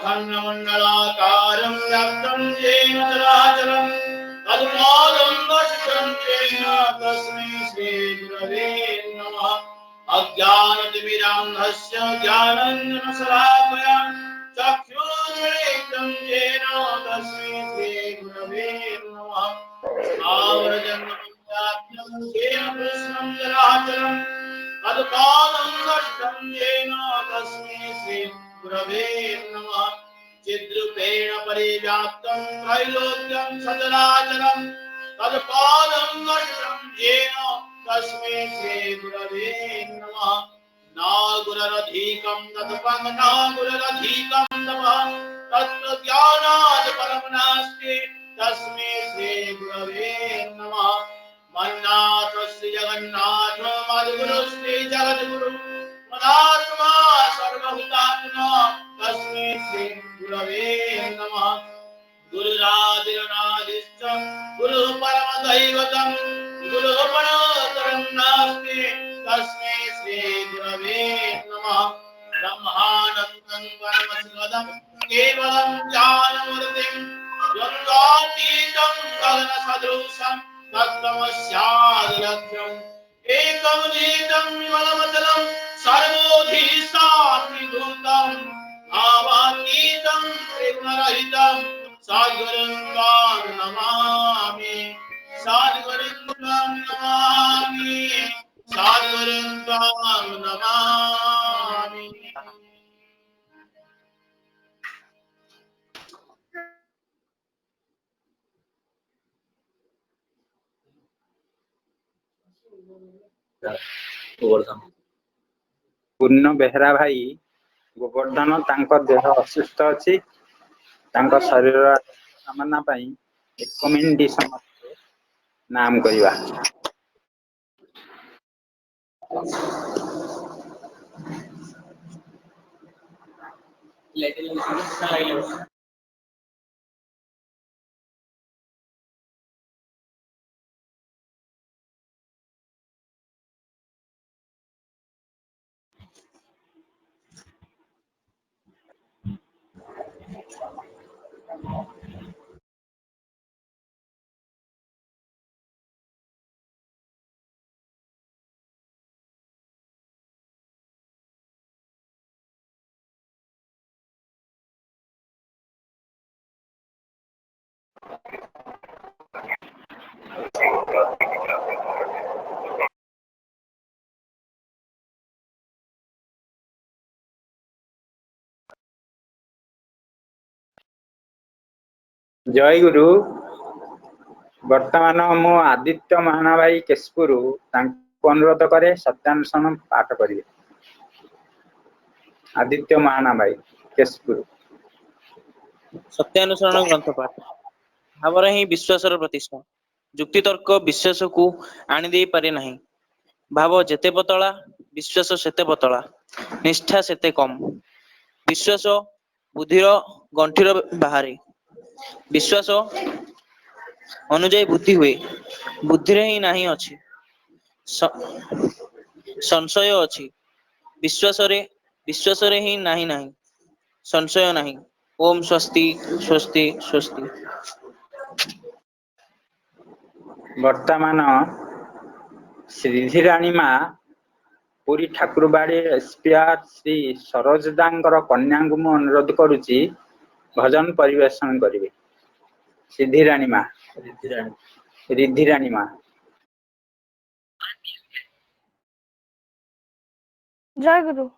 अखण्डमण्डलाकारं व्याप्तं येन चराचरं तत्पादं दर्शितं येन तस्मै श्रीगुरवे नमः। अज्ञानतिमिरान्धस्य ज्ञानाञ्जनशलाकया चक्षुरुन्मीलितं येन तस्मै श्रीगुरवे नमः। स्थावरजङ्गमव्याप्तं येन कृष्णं जराचरं तत्पादं दर्शितं येन तस्मै श्रीगुरवे नमः। चिद्रूपेण परिव्याप्तं त्रैलोक्यं सचराचरं तत्पादं दर्शितं येन तस्मै श्रीगुरवे नमः। नागुरधिकं तत्पं नागुरधिकं तपः तत्त्वज्ञानात् परं नास्ति तस्मै श्रीगुरवे नमः। मन्नाथस्य जगन्नाथ मद्गुरुश्री जगद्गुरु मदात्मा सर्वभूतात्मा तस्मै श्रीगुरवे नमः। गुरुरादिरनादिश्च गुरुः परमदैवतं गुरुः परतरं नास्ति तस्मै श्रीगुरवे नमः। ब्रह्मानन्दं परमशिवदं केवलं ज्ञानमूर्तिं द्वन्द्वातीतं गगनसदृशं तत्त्वमस्यादिलक्ष्यम् एकमनीतं विमलमचलं सर्वोऽधिष्ठात्रिभूतं भावातीतं त्रिगुणरहितं सद्गुरुं त्वां नमामि सद्गुरुं त्वां नमामि सद्गुरुं त्वां नमामि। पूर्ण बेहरा भाई गोवर्धन तांको देह असुस्थ अछि तांको शरीर कामना पाई 1 मिनिट समस्त नाम करिवा। जय गुरु। वर्तमान मु आदित्य महाना भाई केशपुर अनुरोध करे सत्यानुष्ठान पाठ करिए। आदित्य महाना भाई केशपुर। सत्यानुसरण ग्रंथ पाठ भावर ही विश्वासर प्रतिष्ठा। जुक्ति तर्क विश्वास को आनी दे पारे नहीं। भाव जेते पतला विश्वास सेते पतला, निष्ठा सेते कम। विश्वास बुद्धिर गंठीर बाहरी। विश्वास अनुजाई बुद्धि हुए, बुद्धि ही नहीं अछि संशय अछि। विश्वास रे ही नहीं संशय नहीं। ओम स्वस्ति स्वस्ति स्वस्ति। वर्तमान श्रीधीराणी माँ पूरी ठाकुरबाड़ी एसपीआर श्री सरोजदांकर कन्या को मु अनुरोध करुच्ची भजन परिवेषण करिवे। सिद्धिराणी माँ रिद्धिराणी माँ। जय गुरु।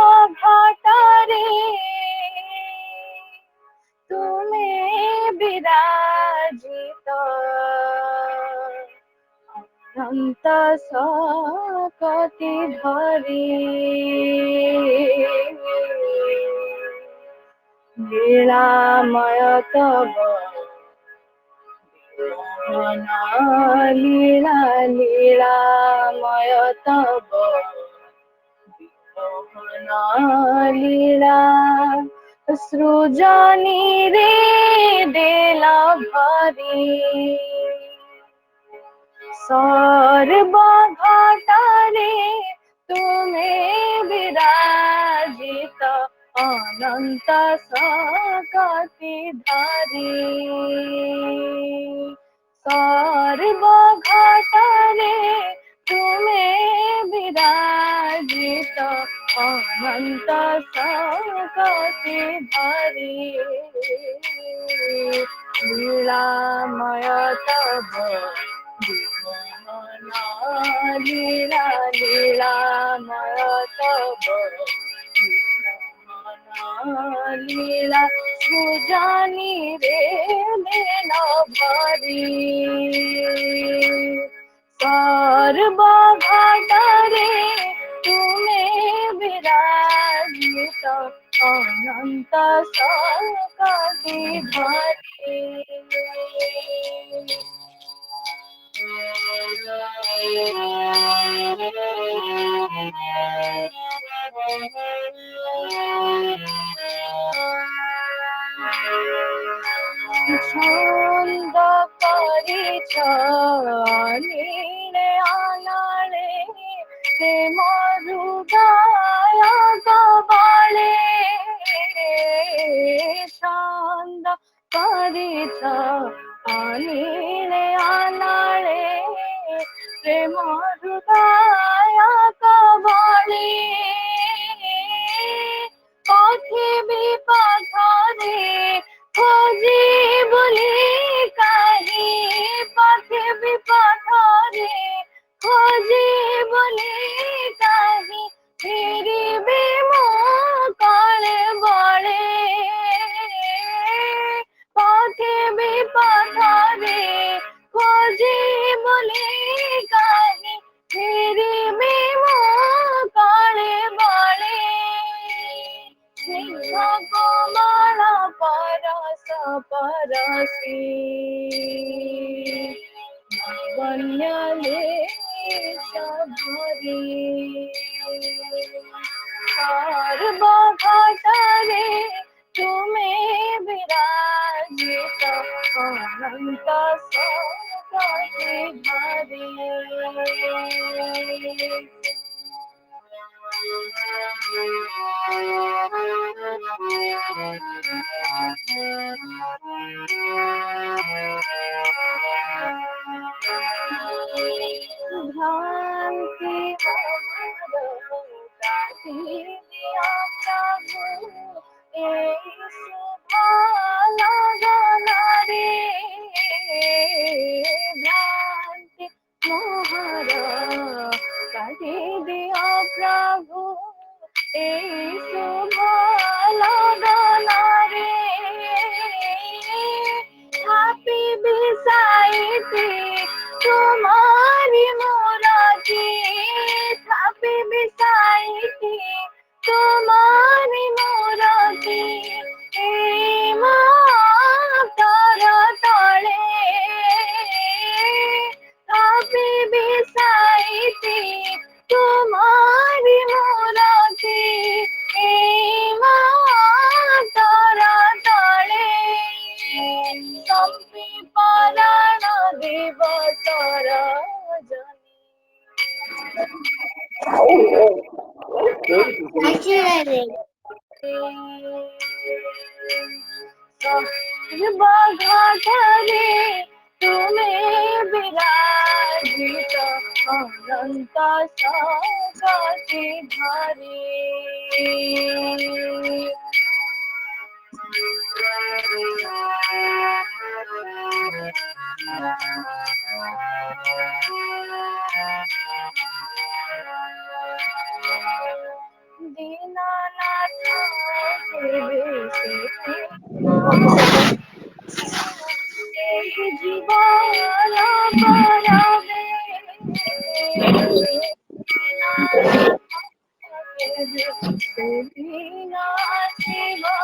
सर्वघाटारे तुम्हें विराजित अनंत सकति धरी लीलामय तव मोहन लीला लीलामय तव मोहन लीला सृजनी रे देला भरी सर्वघाटारे तुम्हें विराजित अनंत सकति धारी सर्वघाटारे तुम्हें विराजित अनंत सकति धारी लीलामय तव लीला लीलामय तव लीला सुजानी रे देना भरी सर्वघाटारे तुम्हें विराजित अनंत सकति धारी छंद परिछ नीले आनाळे ते मरुगाया गबाळे छंद परिछ नीले आनाळे प्रेम हृदय कबाळे पृथ्वी पथरे खोजी बोली काही पृथ्वी पथरे खोजी बोली काही फिरी भी मो काले बळे पृथ्वी पथरे खोजी बोली काही फिरी भी मो काले बळे सिंह कोमल परस परसी लावण्यले भरी सर्वघाटारे तुम्हें विराजित अनंत सकति धारी भ्रांति काटी दिया प्रभु भाला गनारे भ्रांति मोहर काटी दिया प्रभु भाला गनारे छापी बिसाईती तुम्हारी मोराती छापी बिसाईती तुम्हारी मोराती तर तळे छापी बिसाईती तुम्हारी मोराती तर तळे कंपी पराण दिवसर सर्वघाटारे तुम्हें विराजित अनंत सकति धारी दीनानाथ जीवन बराबे दीना शिवा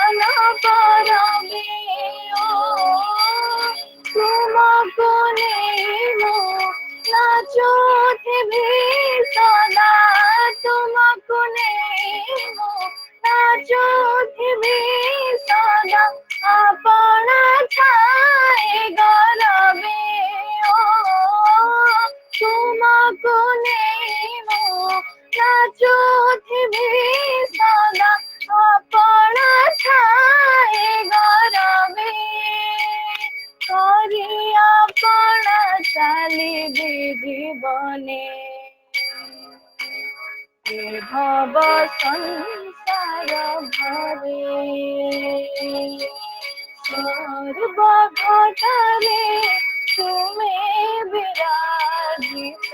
परबे तुमको नहीं मैं नाचुथिबि सदा तुमको नहीं मैं नाचुथिबि सदा आपण छाए गरबे तुमको नहीं मैं नाचुथिबि सदा आपण छाए गरबे करी आपण चलिबि जीवने हे भव संसार भरे सर्व घटरे तुमे विराजित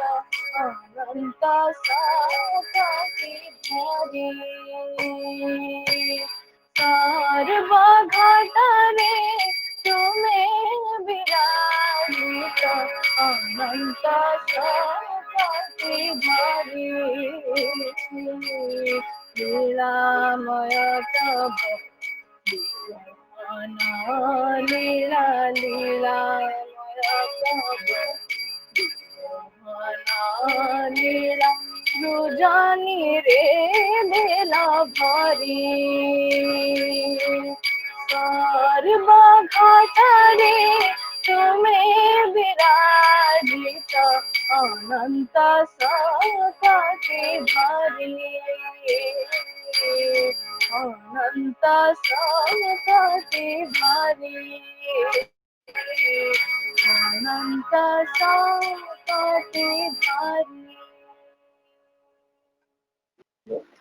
अनंत सपति भरे सर्व घटरे तुमे विराजित अनंत सपति भरे लीलामय तव लीला लीलामय तव लीला रुजानी रे बेला भरी सर्व घटरे तुमे विराजित अनंत सपति भरी अनंत सपति भरी अनंत सपति भरी।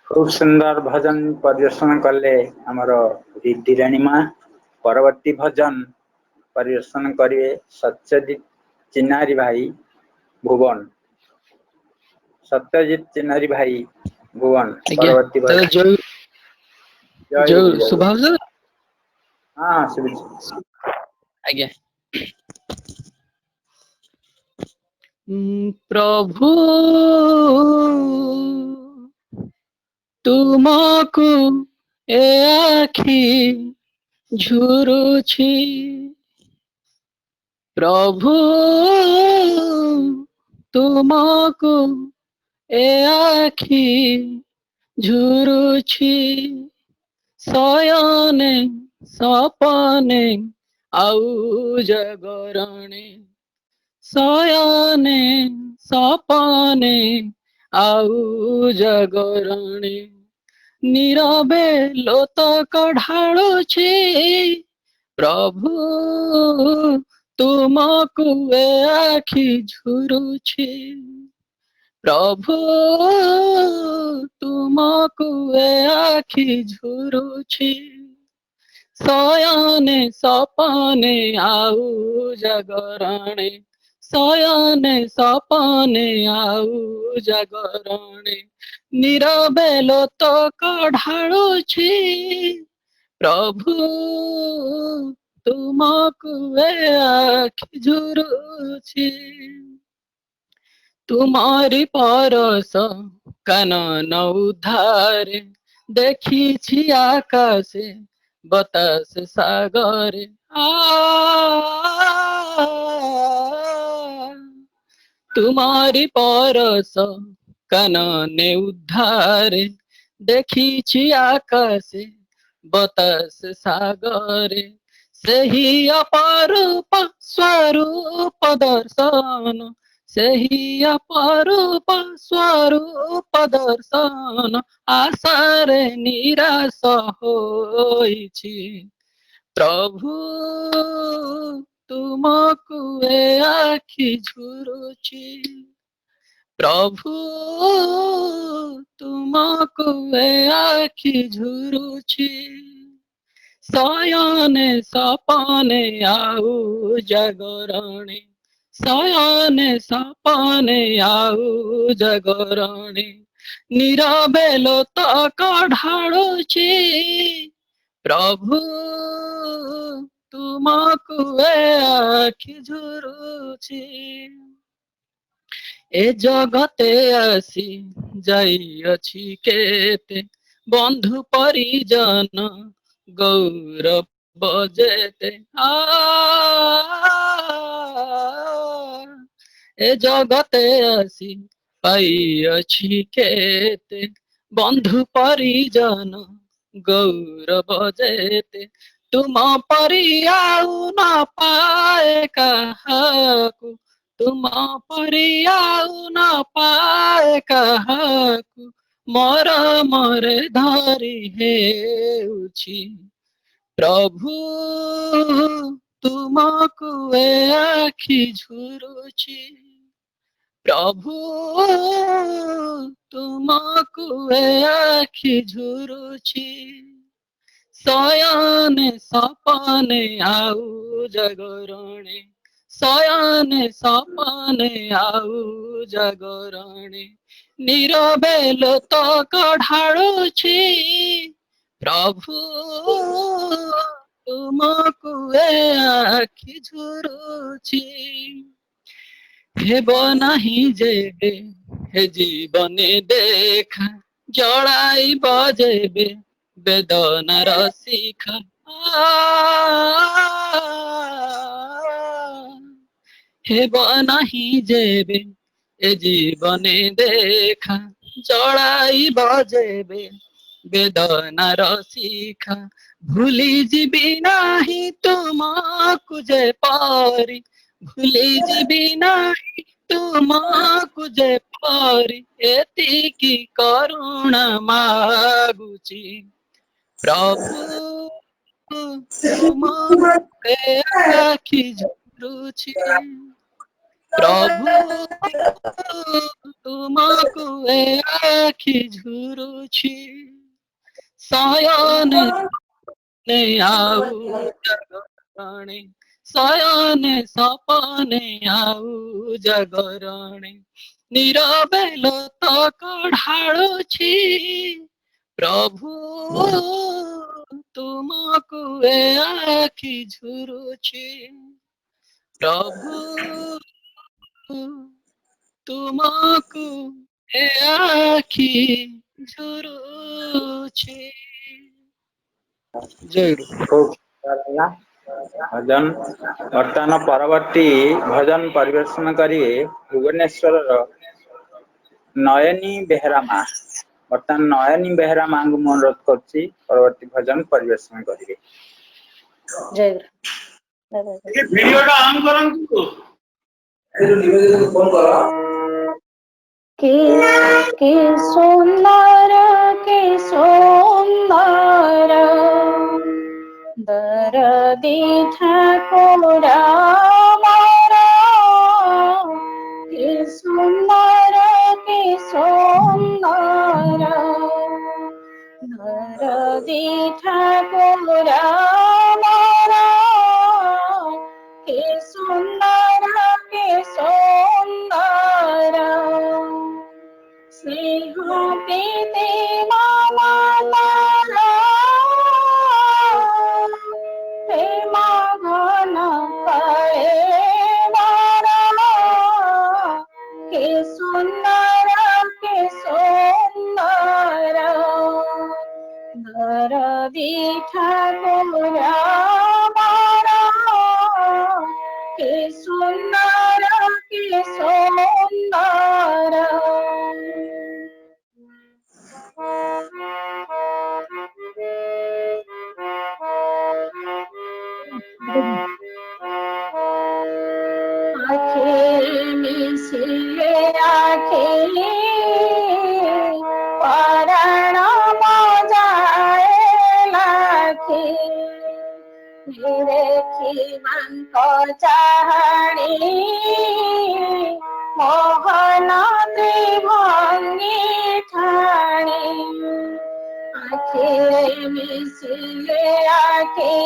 खूब सुंदर भजन परिवेशन कले आमर रिद्धिराणी माँ। परवर्ती भजन परिवेशन करिवे सत्यजित चिन्नारी भाई भुवन। सत्यजित चिन्नारी भाई भुवन परवर्ती भजन। जो सुभाष हाँ सुभाष आज्ञा। प्रभु तुमको ए आखि झुरुछि प्रभु तुमको ए आखि झुरुछि शयने सपने आउ जागरणे शयने सपने आउ जागरणे नीरवे लोतक ढाळुछि प्रभु तुमको ए आखि झुरुछि प्रभु तुमको ए आखि झुरुछि शयने सपने आउ जागरणे शयने सपने आउ जागरणे नीरवे लोतक ढाळुछि प्रभु तुमको ए आखि झुरुछि तुम्हारी परस कानन उद्धारे देखिछि आकाशे बतास सागरे तुम्हारी परस कानने उद्धारे देखिछि आकाशे बतास सागरे सेही अपरूप स्वरूप दर्शन सेही अपरूप स्वरूप दर्शन आशारे निराश होइछि प्रभु तुमको ए आखि झुरुछि प्रभु तुमको ए आखि झुरुछि शयने सपने आउ जागरणे शयने सपने आउ जागरणे नीरवे लोतक ढाळुछि प्रभु तुमको ए आखि झुरुछि ए जगते आसी जाइअछि केते बंधु परिजन গৌরব যেতে এ জগতে আসি পাইଅଛି কেতে বন্ধু পরিজন গৌরব যেতে তুম পরি ଆଉ ନ ପାଏ କାହାକୁ ତୁମ ପରି ଆଉ ନ ପାଏ କାହାକୁ ମୋର ମରେ ଧରି ହେଉଛି ପ୍ରଭୁ ତୁମକୁ ଏ ଆଖି ଝୁରୁଛି ପ୍ରଭୁ ତୁମକୁ ଏ ଆଖି ଝୁରୁଛି ଶୟନେ ସପନେ ଆଉ ଜାଗରଣେ ଶୟନେ ସପନେ ଆଉ ଜାଗରଣେ নীরবে লোতক ঢাড়ুছি প্রভু তুমকু এ আখি ঝুরুছি হেব নাহি যেবে হে জীবনে দেখা জড়াইব যেবে বেদনার শিখা হেব নাহি যেবে এ জীবনে দেখা জড়াইব যেবে বেদনার শিখা ভুলি ଯିବି ନାହିଁ ତୁମକୁ ଯେ ପରି ଭୁଲି ଯିବି ନାହିଁ ତୁମକୁ ଯେ ପରି ଏତିକି କରୁଣା ମାଗୁଛି ପ୍ରଭୁ ତୁମକୁ ଏ ଆଖି ଝୁରୁଛି ପ୍ରଭୁ ତୁମକୁ ଏ ଆଖି ଝୁରୁଛି ଶୟନେ ଆଉ ଜାଗରଣେ ଶୟନେ ସପନେ ଆଉ ଜାଗରଣେ নীরবে লোতক ঢাড়ুছি প্রভু তুমকু এ আখি ঝুরুছি প্রভু ତୁମକୁ ଏ ଆଖି ଝୁରୁଛି ଜୟଗୁରୁ ଖୁବ୍ ସୁନ୍ଦର ହେଲା ଭଜନ। ବର୍ତ୍ତମାନ ପରବର୍ତ୍ତୀ ଭଜନ ପରିବେଷଣ କରିବେ ଭୁବନେଶ୍ୱରର ନୟନୀ ବେହେରା ମା। ବର୍ତ୍ତମାନ ନୟନୀ ବେହେରା ମାଙ୍କୁ ମୁଁ ଅନୁରୋଧ କରୁଛି ପରବର୍ତ୍ତୀ ଭଜନ ପରିବେଷଣ କରିବେ। ଟିକେ ଭିଡିଓଟା ଅନ୍ କରନ୍ତୁ। କି କି ସୁନ୍ଦର ଦରଦି ଠାକୁର ମୋର କି ସୁନ୍ଦର ଦରଦି ଠାକୁର ମୋର କି ସୁନ୍ଦର স্নেহ পেতে মমতার প্রেম ঘন করে কে সুন্দর দরদি ঠাকুর কে সুন্দর আখে মিশিয়ে আখে পরাণ মজায় লাখে ଦେଖିବାଙ୍କ ଚାହାଣି ମୋହନ ତ୍ରିଭଙ୍ଗୀ ଠାଣି ଆଖିରେ ମିଶିଲେ ଆଖି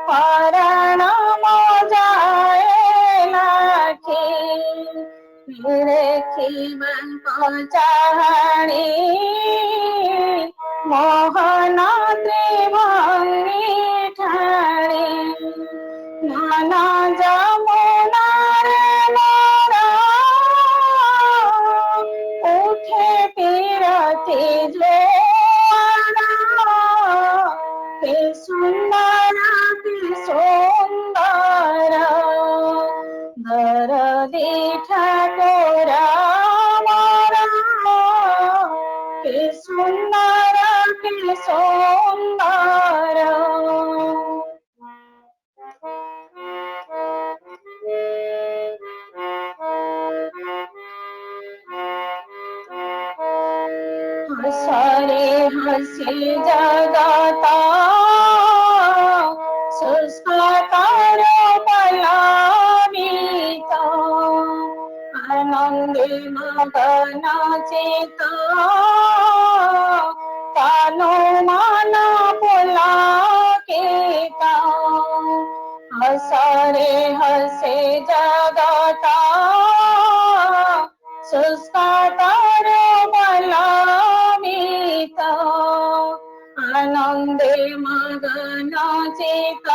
ପରାଣ ମଜାଏ ଲାଖି ଦେଖିବାଙ୍କ ଚାହାଣି মোহন ত্রিভঙ্গী ঠাড়ি নানা যমুনারে মোরা উঠে পিরতি জোয়ারা जगता सुस्कार पलावित आनंदे मगन चित तनु मन पुलकित हसरे हसे जगता सुस्कार बलवित आनंदे मगन चित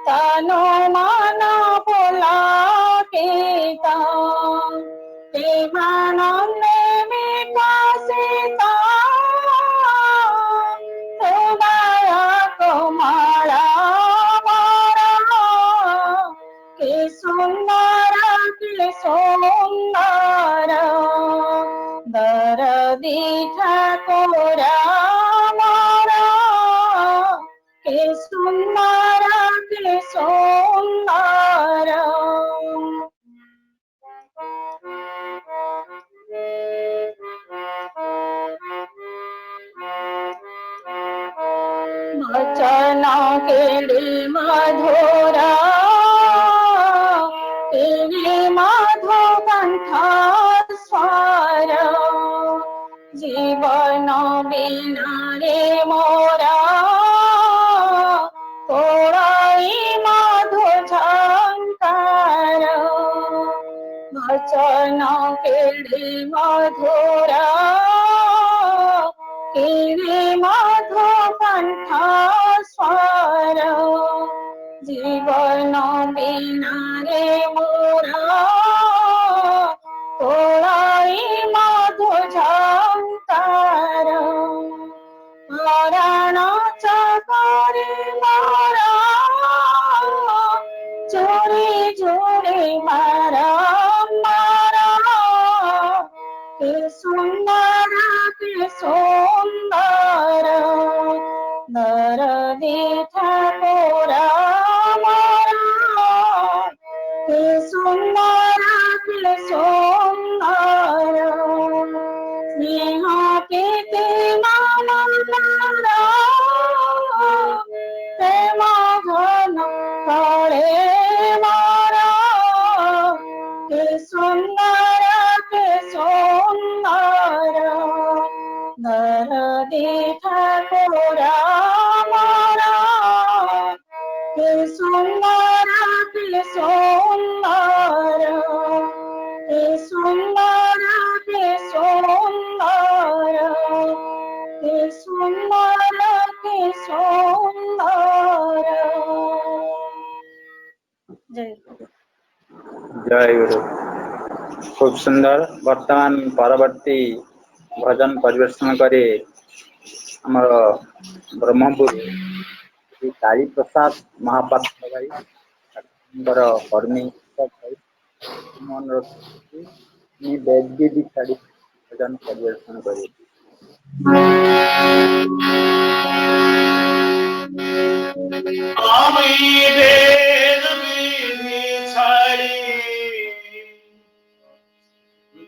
तनु मन पुलकित प्रेमानंदे विकसित हृदय कोमल कि सुंदर दरदी ठाकुर मोरा कि सुंदर वचन केड़ी मधुरा केड़ी मधु कंठ स्वर जीवन बिना रे मोरा तोड़ाई मधु झंकार वचन केड़ी मधुरा केड़ी मधु कंठ स्वर जीवन बिना रे मोरा तोड़ाई मधु झंकार मरण चकरी मोरा चोरी चोरी मारा मारा के सुंदर दरदी ठाकुर मोरा के सुंदर स्नेह प्रीति मानंदरा प्रेम घन करे मारा के सुंदर दरदी ठाकुर मोरा के सुंदर के सुंदर के सुंदर के सुंदर के सुंदर के सुंदर जय जय गुरु। खूब सुंदर। वर्तमान परवर्ती भजन परिवेषण करे आमर ब्रह्मपुर श्री काली प्रसाद महापात्र भाई कर्मी मन रखी बेदी छाड़ी भजन परिवेषण करे।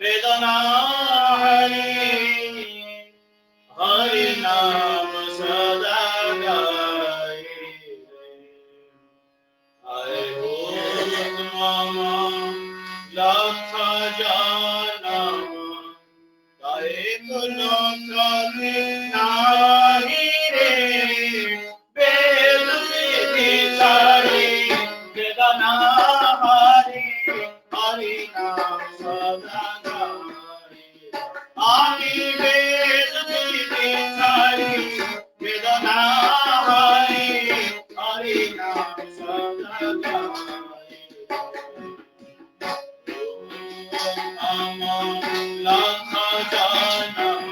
वेदना हरि नाम सदा गाए आए हो मम लख जनम काहे को लख नाही रे वेद विचारी वेदना हरि हरि नाम सदा आनि वेद विचारी वेदना हरि हरि नाम सदा अम लख जनम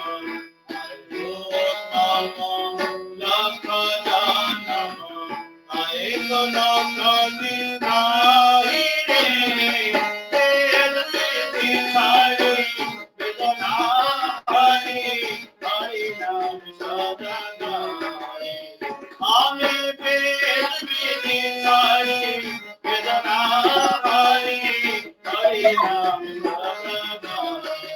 लख जनम आए को लख नाही रे वेद विचारी वेदना हरि हरि नाम सदा गाए आमे वेद विचारी वेदना हरि हरि नाम सदा गाए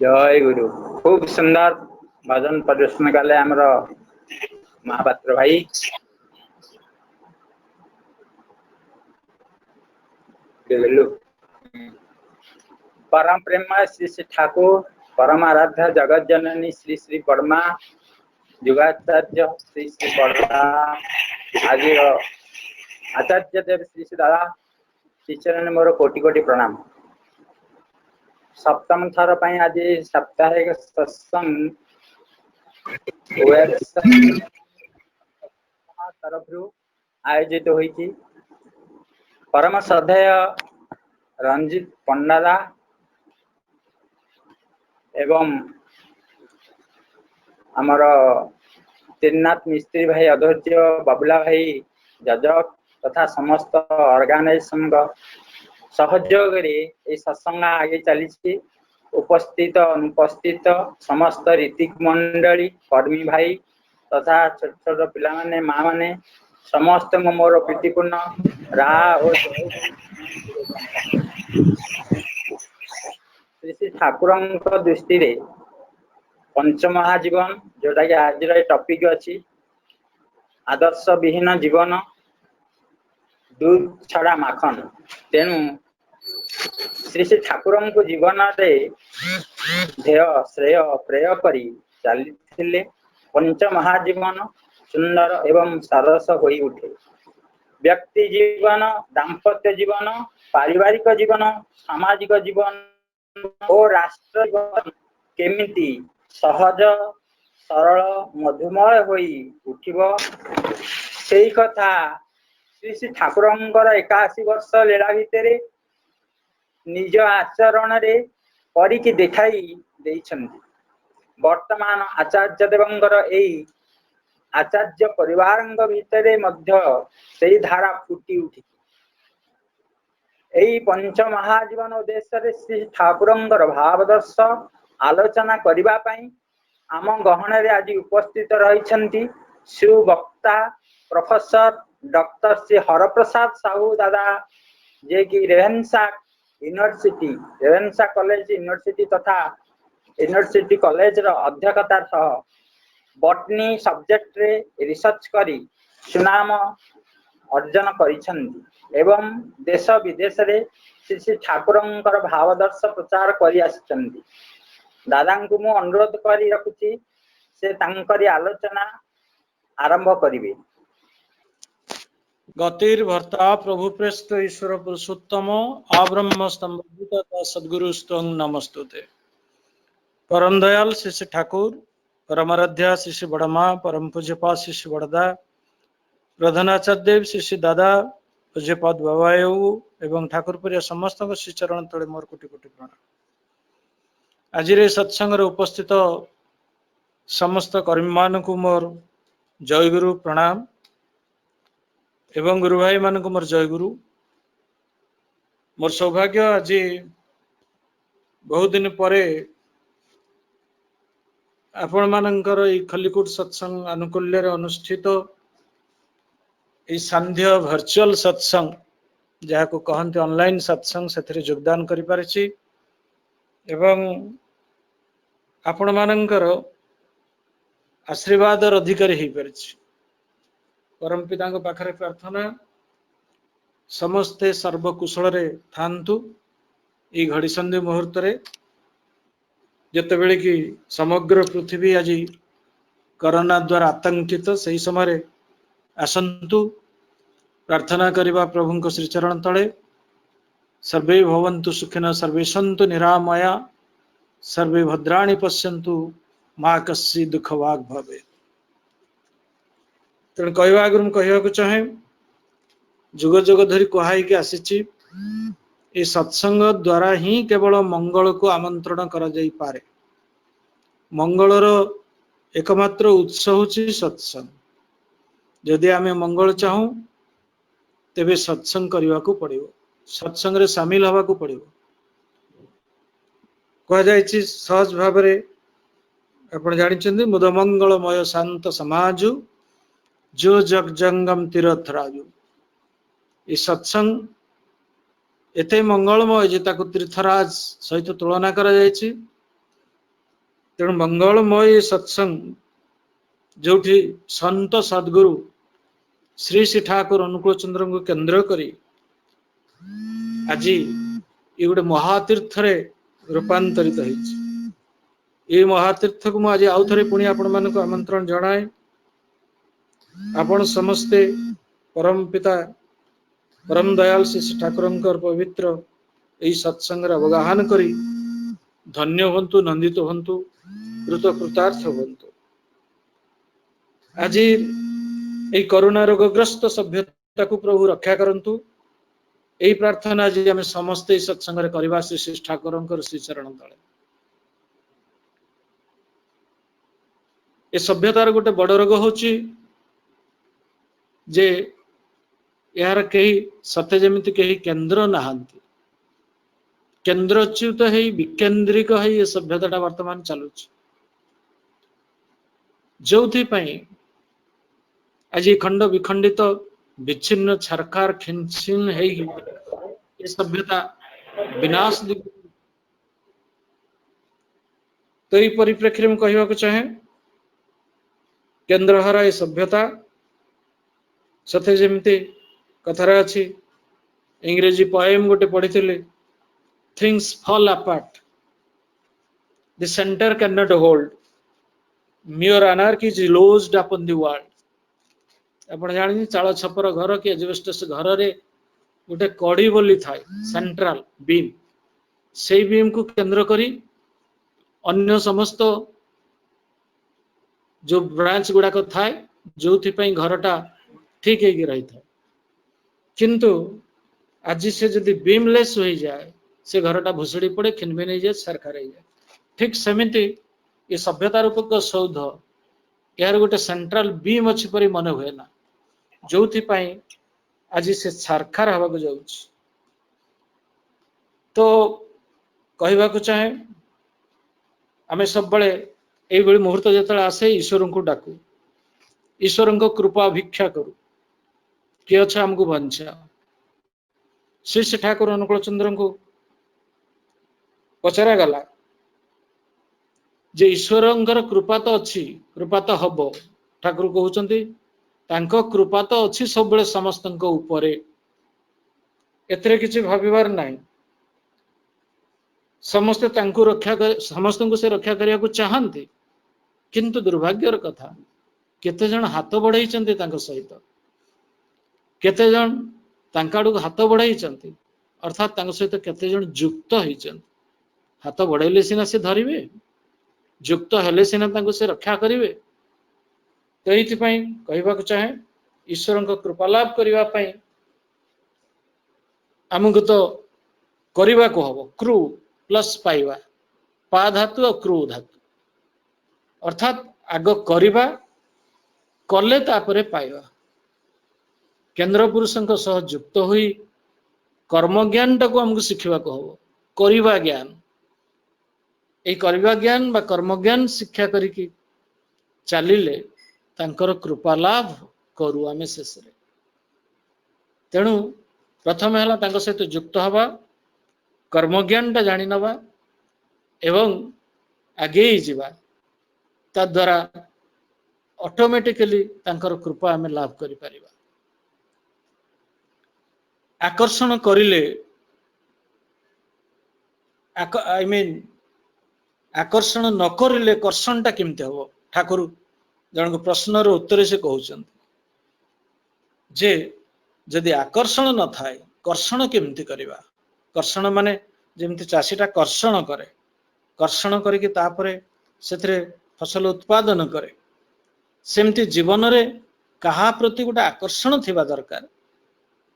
जय गुरु खूब सुंदर भजन प्रदर्शन कले आमर महापात्र भाई, परम प्रेम श्री श्री ठाकुर, परम आराध्य जगत जननी श्री श्री वर्मा, युगाचार्य श्री श्री वर्मा, आज आचार्य देव श्री श्री दादा श्रीचरण मोर कोटि कोटि प्रणाम। सप्तम थर पर आज साप्ताहिक सत्संग तरफ आयोजित होईची। परम श्रद्धेय रंजित पंडाला एवं आमर त्रिनाथ मिस्त्री भाई, अधैर्य बाबुला भाई, जजक तथा समस्त ऑर्गेनाइजेशन सहयोग सत्संग आगे चली। उपस्थित अनुपस्थित समस्त रीतिक मंडली, कर्मी भाई तथा छोट छोट पिला माने, माँ माने समस्त मोर प्रीतिपूर्ण राह और श्री श्री ठाकुर दृष्टि रे पंचमहाजीवन जोटा कि आज टॉपिक अच्छी आदर्श विहीन जीवन दूध छड़ा माखन। तेणु श्री श्री ठाकुर को जीवन ध्येय श्रेय प्रेय करी चली पंचमहाजीवन सुंदर एवं सारस होई उठे। व्यक्ति जीवन, दाम्पत्य जीवन, पारिवारिक जीवन, सामाजिक जीवन और राष्ट्र जीवन केमिति सहज सरल मधुमय होई उठिबो सेई कथा श्री श्री ठाकुरंकर 81 वर्ष लीला भितर निज आचरण रे करिकी देखाई देइछन्ति। वर्तमान आचार्य देवंकर एई आचार्य परिवार भितर मध्य सेई धारा फुटी उठी। एई पंच महाजीवन उद्देश्य श्री ठाकुरंकर भावदर्श आलोचना करिबा पई आम गहन रे आज उपस्थित रहिछन्ति सुवक्ता प्रोफेसर डॉक्टर श्री हरप्रसाद साहू दादा, जे कि Ravenshaw university, Ravenshaw college university तथा यूनिवर्सिटी कॉलेज रो अध्यक्षता सह बॉटनी सब्जेक्ट रे रिसर्च करी सुनाम अर्जन करिछन्ति एवं देश विदेश रे श्री श्री ठाकुरंकर भावदर्श प्रचार करी आछन्ति। दादा को मु अनुरोध करी रखुची से तांकरी आलोचना आरंभ करिवे। गतिर्भर्ता प्रभु प्रेस्त ईश्वर पुरुषोत्तम आब्रह्म स्तंभभूत सद्गुरु स्तंग नमस्तुते। परम दयाल श्री श्री ठाकुर, परम आराध्या श्री श्री बड़मा, परम पूज्यपाद श्री श्री बड़दा, प्रधानाचार्य देव श्री श्री दादा, पूज्यपाद बाबायु एवं ठाकुर प्रिय समस्त श्री चरण तले मोर कोटि कोटि प्रणाम। आज सत्संग उपस्थित समस्त कर्मी मान को मोर जय गुरु प्रणाम एवं गुरु भाई मान को मोर जय गुरु। मोर सौभाग्य आज बहुत दिन परे आपण मानकर खलिकोट सत्संग अनुकूल्य अनुष्ठित सांध्य वर्चुअल सत्संग जहाँ को कहते ऑनलाइन सत्संग से योगदान करि पारिछि एवं आपण मानकर आशीर्वाद अधिकारी हो पारिछि। परम पिता पाखरे प्रार्थना समस्ते सर्वकुशल थांतु। ये घड़ी संधि मुहूर्त जितेबले कि समग्र पृथ्वी आज कोरोना द्वारा आतंकित सही समय आसंतु प्रार्थना करवा प्रभु को श्रीचरण तले। सर्वे भवन्तु सुखिनः, सर्वे सन्तु निरामया, सर्वे भद्राणि पश्यन्तु माँ कस्सी दुख वाग भवे। तेणु कहवा आगु कहवाक चाहे जुग जुग धरी कहाई आसी ये सत्संग द्वारा ही केवल मंगल को आमंत्रण करा जाई पारे। मंगलर एकमात्र उत्स होची सत्संग। यदि आमे मंगल चाहूँ तेबे सत्संग करने को पड़िबो, सत्संग रे शामिल हवा को पड़िबो। कह जायछि सहज भाव रे आपण जानिछन्ति मुद मंगलमय शांत समाजु जो जग जंगम तीर्थ राजु। ये सत्संग एते मंगलमय जे ताकु तीर्थराज सहित तुलना करा जायछि। तेणु मंगलमय सत्संग जोठी संत सद्गुरु श्री श्री ठाकुर अनुकूल चंद्र को केंद्र करी आज ये गोटे महातीर्थ रे रूपांतरित होइछि। ये महातीर्थ को मुझे आउ थे पुणी आपण मानक आमंत्रण जनाए आपण समस्ते परम पिता परम दयाल श्री ठाकुरंकर पवित्र यही सत्संग अवगाहन करी धन्य हंतु नंदित हंतु कृत कृतार्थ हंतु। आज ये करुणा रोगग्रस्त सभ्यता को प्रभु रक्षा करंतु यही प्रार्थना आज आम समस्ते सत्संग करवा श्री श्री ठाकुरंकर श्री चरण तले। ए सभ्यतार गोटे बड़ रोग होची जे यार कहीं सत्य जमिति कहीं केंद्र नहांती केंद्रच्युत है विकेंद्रिक है ये सभ्यता वर्तमान चलुची जो आज खंड विखंडित विच्छिन्न छरकार खिंचिन है ये सभ्यता विनाश दिग। तो ये परिप्रेक्षी में कहवाक चाहे केंद्रहारा ये सभ्यता सते जमिति कथार अच्छी इंग्रेजी पोएम गोटे पढ़ी things fall apart the centre can not hold mere anarchy is lodged upon the world। आपण जानि चाଳ छपर घर कि एजबेस्टस घर रे गोटे कड़ी बोली थाए सेंट्रल बीम से बीम को केंद्र करी अन्य समस्त जो ब्रांच गुड़ाक थाए जो घरटा ठीक है रही था किंतु आज से जदि बीमलेस हो जाए से घरटा भुसड़ी पड़े खिनभिन हो जाए सरकार हो जाए। ठीक सेमिति ये सभ्यता रूपक सौध यार गोटे सेंट्रल बीम अच्छी परी मन हुए ना जो आज से सारखार हवा को जाऊँ। तो कहवा चाहे आम सब बड़े मुहूर्त जो आसे ईश्वर को डाकू ईश्वर कृपा भिक्षा करू किए अच्छा आमको बंचा। श्री श्री ठाकुर अनुकूल चंद्र को पचरा गला जे ईश्वर कृपा तो अच्छी कृपा तो हम ठाकुर कहते कृपा तो अच्छी सब बड़े समस्त उपरे एतरे किसी भाविबार नहीं समस्ते रक्षा समस्त को से रक्षा करने को चाहते किंतु दुर्भाग्यर कथा केते जन हाथ बढ़ाई सहित केते जन आड़ू हाथ बढ़ाई अर्थात सहित केते जन युक्त होती हाथ बढ़ाइले सीना से धरिवे युक्त हेले सीना से रक्षा करेंगे। तो ये कहवा चाहे ईश्वर कृपा लाभ करने आमको तो करने को हम क्रू प्लस पाइबा पा धातु और क्रू धातु अर्थात आग करवा कले तापरे पाइबा केंद्र पुरुषों सह युक्त हुई कर्म ज्ञान टाक आमको शिखा को हम करवा ज्ञान ये करवा ज्ञान बा कर्म ज्ञान शिक्षा करिकी चलिले तांकर कृपा लाभ करू आमे शेष रे। तेणु प्रथम है सहित युक्त हवा कर्म ज्ञान टा जानी नवा एवं आगे जीवा ता द्वारा ऑटोमेटिकली तांकर कृपा आमे लाभ करि परिबा। आकर्षण करिले आई मीन आकर्षण न करिले कर्षण टा केमते हम ठाकुर जन को प्रश्नर उत्तर से कहउछन जे जदि आकर्षण न थाए कर्षण केमती करवा। कर्षण माने जेमती चाषीटा कर्षण करे कर्षण करके तापरे सेथरे फसल उत्पादन करे सेमती जीवन रे कहा प्रति गोटे आकर्षण थिबा दरकार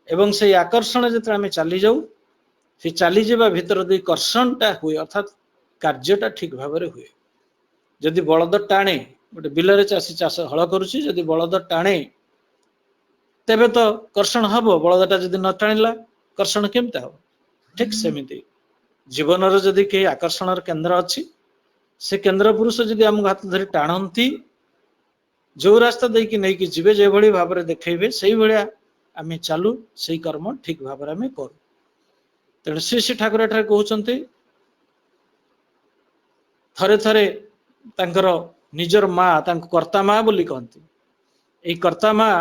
एवं से आकर्षण जते आमे चली जाऊ से चली जावा भीतर दे कर्षणटा हुए अर्थात कार्यटा ठीक भाव में हुए। जदि बलद टाणे गोटे बिलरे चाषी चाष हल करुच्ची जदि बलद टाणे तेबे तो कर्षण हम बलदटा जदि न टाणिला कर्षण केमता हम। ठीक सेमिति जीवन जदि कहीं आकर्षण केन्द्र अच्छी से केन्द्र पुरुष जदि आम हाथ धरी टाणती जो रास्ता देकी नहीं कि जीवे जो भाई भाव में देखेबे से भाया आम चालू से कर्म ठीक भाव में करूँ। तेणु श्री श्री ठाकुर एठारे कहते थरे थरे तांकर निजर माँ तांको कर्ता माँ बोली कहती एई कर्ता माँ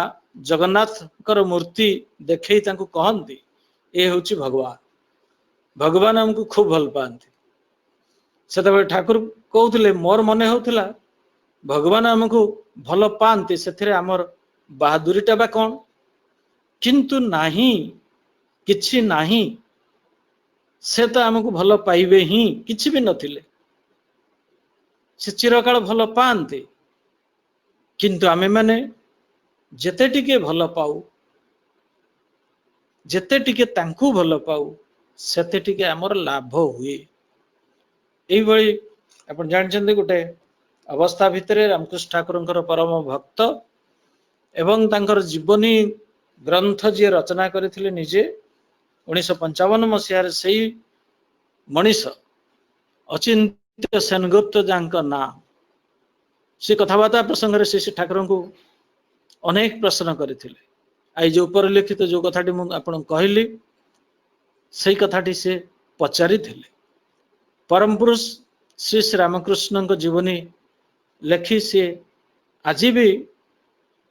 जगन्नाथकर मूर्ति देखई तांको कहती ए होची भगवान भगवान हमको खूब भल पाती से ठाकुर कहते मोर मन होता भगवान आमको भल पाती से आमर बहादुरीटा बा कौन किंतु नहीं किछि नहीं से तो आमको भल पाइबे ही किछि भी नथिले से चिरकाल भल पाते किंतु आमे माने जेते टिके भल पाऊ जेते टिके तांकु भल पाऊ सेते टिके आमर लाभ हुए एई भली आपण जानछन्ते गोटे अवस्था भितरे रामकृष्ण ठाकुरंकर परम भक्त एवं तांकर जीवनी ग्रंथ जी रचना करथिले निजे 1955 मसीह से मनीष अचिंत्य सेनगुप्त जांक ना से कथबार्ता प्रसंग श्री ठाकुर को अनेक प्रश्न करथिले आई जो ऊपर लिखित जो कथाटी मु आपन कहली सही कथाटी से पचारि थिले परम पुरुष श्री श्री रामकृष्ण जीवनी लेखि से आज भी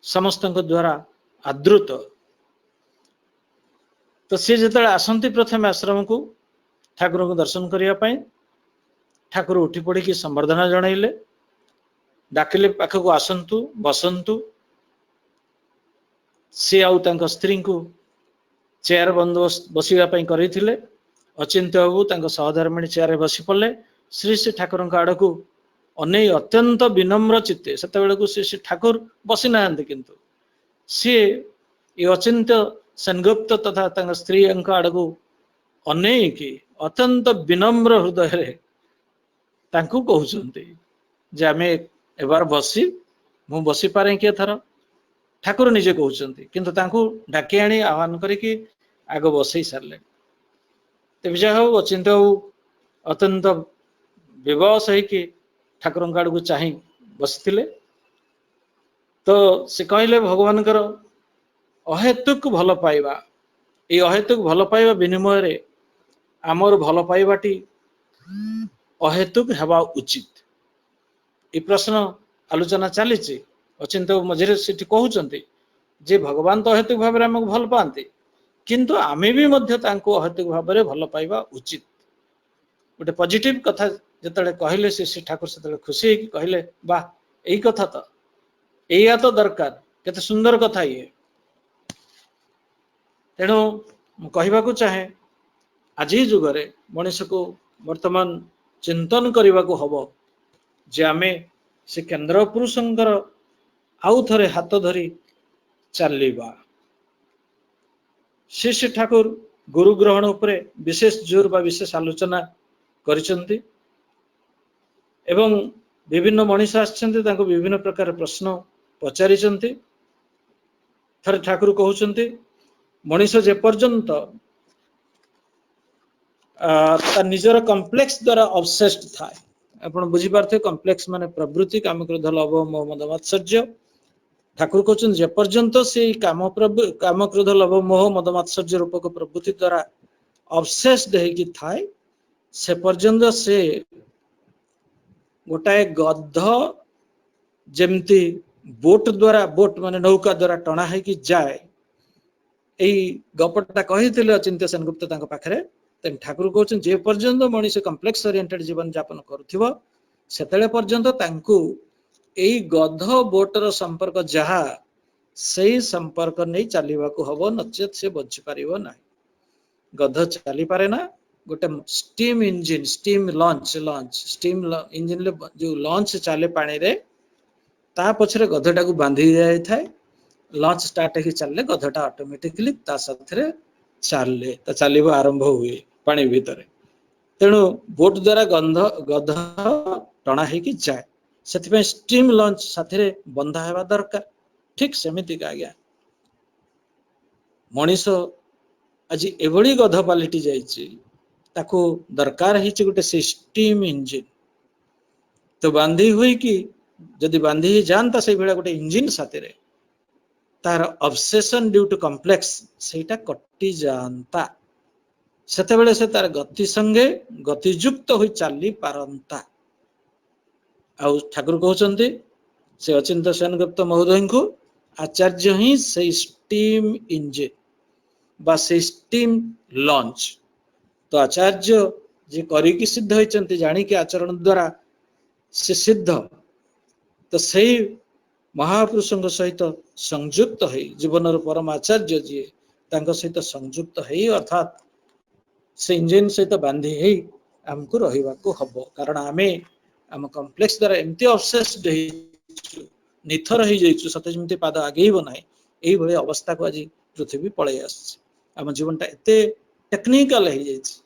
समस्त द्वारा आदृत तो सी जो आसती प्रथम आश्रम को ठाकुर को दर्शन करने ठाकुर उठी पड़ी की संबर्धना जनइले डाकिले पाखक आसतु बसंतु सी आउ तांको स्त्री को चेयर बंदोबस्त बसवाई करते अचिंत्य बाबू तांको सहधर्मिणी चेयर बसी पड़े श्री श्री ठाकुर आड़ को अने अत्यंत विनम्र चित्ते से श्री श्री ठाकुर बसी ना किंतु सी ये अचिंत्य सेनगुप्त तथा तांको स्त्री आड़ को अनेकी अत्यंत विनम्र हृदय तांको कहउचंती जे आमे एबार बसी मु बसी पारे के थर ठाकुर निजे कहउचंती किंतु तांको डाकी आनी आह्वान करिकी आग बसई सारले तेज हो अचिंत्य अत्यंत विवश होइकी ठाकुर आड़ को चाह बसते तो से कहले भगवान अहेतुक भल पाइबा ये अहेतुक भल पाइबा विनिमय रे आमर भल पाइबाटी अहेतुक हेबा उचित ये प्रश्न आलोचना चली अचिंत्य मझे से कहते जे भगवान तो अहेतुक भाव आमको भल पाते किंतु आमे भी मध्य तांको अहेतुक भाव भल पाइबा उचित गोटे पॉजिटिव कथा जिते कहले श्री ठाकुर से खुशी कहले वाह यही कथा तो या तो दरकार केते सुंदर कथा ये तेणु कहवा चाहे आज जुगरे मनीष को वर्तमान चिंतन करने को हम जे आमे से केंद्र पुरुषंकर आउ थरे हाथ धरी चलवा श्री श्री ठाकुर गुरु ग्रहण उपरे विशेष जोर बा विशेष आलोचना करिसंती एवं विभिन्न मनीष आछंती तांको विभिन्न प्रकार प्रश्न पचारिचंती थरे ठाकुर कहउचंती मनीष जे पर्यंत निजर कम्प्लेक्स द्वारा ऑब्सेस्ड था आपण बुझी पारथे कम्प्लेक्स माने प्रवृत्ति काम क्रोध लोभ मोह मद मात्सर्य ठाकुर कहउचन जे पर्यंत से काम क्रोध लोभ मोह मद मात्सर्य रूपक प्रवृत्ति द्वारा ऑब्सेस्ड हेकी थाए से पर्यंत से गोटाए गध जेमती बोट द्वारा बोट माने नौका द्वारा टणा है कि जाए यही गपटा कही अचिंत्य सेनगुप्त पाखे तेन ठाकुर कहते जे पर्यंत मनीष कम्प्लेक्स ओरिएंटेड जीवन यापन करुथिबो सेतेले पर्यंत तांकु एई गध बोटर संपर्क जहा सही संपर्क नहीं चलवा को हबो नचेत से बची पारिबो ना गध चली पारे ना गोटे steam engine steam launch steam engine ले जो लॉन्च चले पानी रे ता पछरे गधटा को बांधी जाय थाए लॉन्च स्टार्ट ही चलले गधटा ऑटोमेटिकली ता साथरे चलले ता चलिबो आरंभ हुए पानी भीतर तेणु बोट द्वारा गध टणा है कि जाए से स्टीम लॉन्च साथरे बंधा हेबा दरकार ठीक सेमिति का आज्ञा मनीष आज एभली गध पलटि जाइए ताको दरकार है गोटे स्टीम इंजिन तो बांधी हुई कि जदि बांधी ही जानता से भाया गोटे इंजिन साथरे तार ऑब्सेशन ड्यू टू कम्प्लेक्स सेटा कटि जानता सेतेबेले से तार गति संगे गतियुक्त हो चली पारंता आउ ठाकुर कहते से अचिंत सेनगुप्त महोदय को आचार्य ही से स्टीम इंजिन बा से स्टीम लॉन्च तो आचार्य जे करिकी सिद्ध होइचंती जानिकी आचरण द्वारा से सिद्ध तो सही महापुरुषों सहित संयुक्त है जीवन परम आचार्य जी तांको सहित संयुक्त है अर्थात से इंजिन सहित बांधी है हमको रहिबाको हबो कारण आमे आम कॉम्प्लेक्स द्वारा एमती ऑब्सेस्ड है निथर हो जाइछु सते जेमती पाद आगेइबो नाही एई भली अवस्था को आज पृथ्वी पळै आछि आम जीवनटा एते टेक्निकल हो जाइछि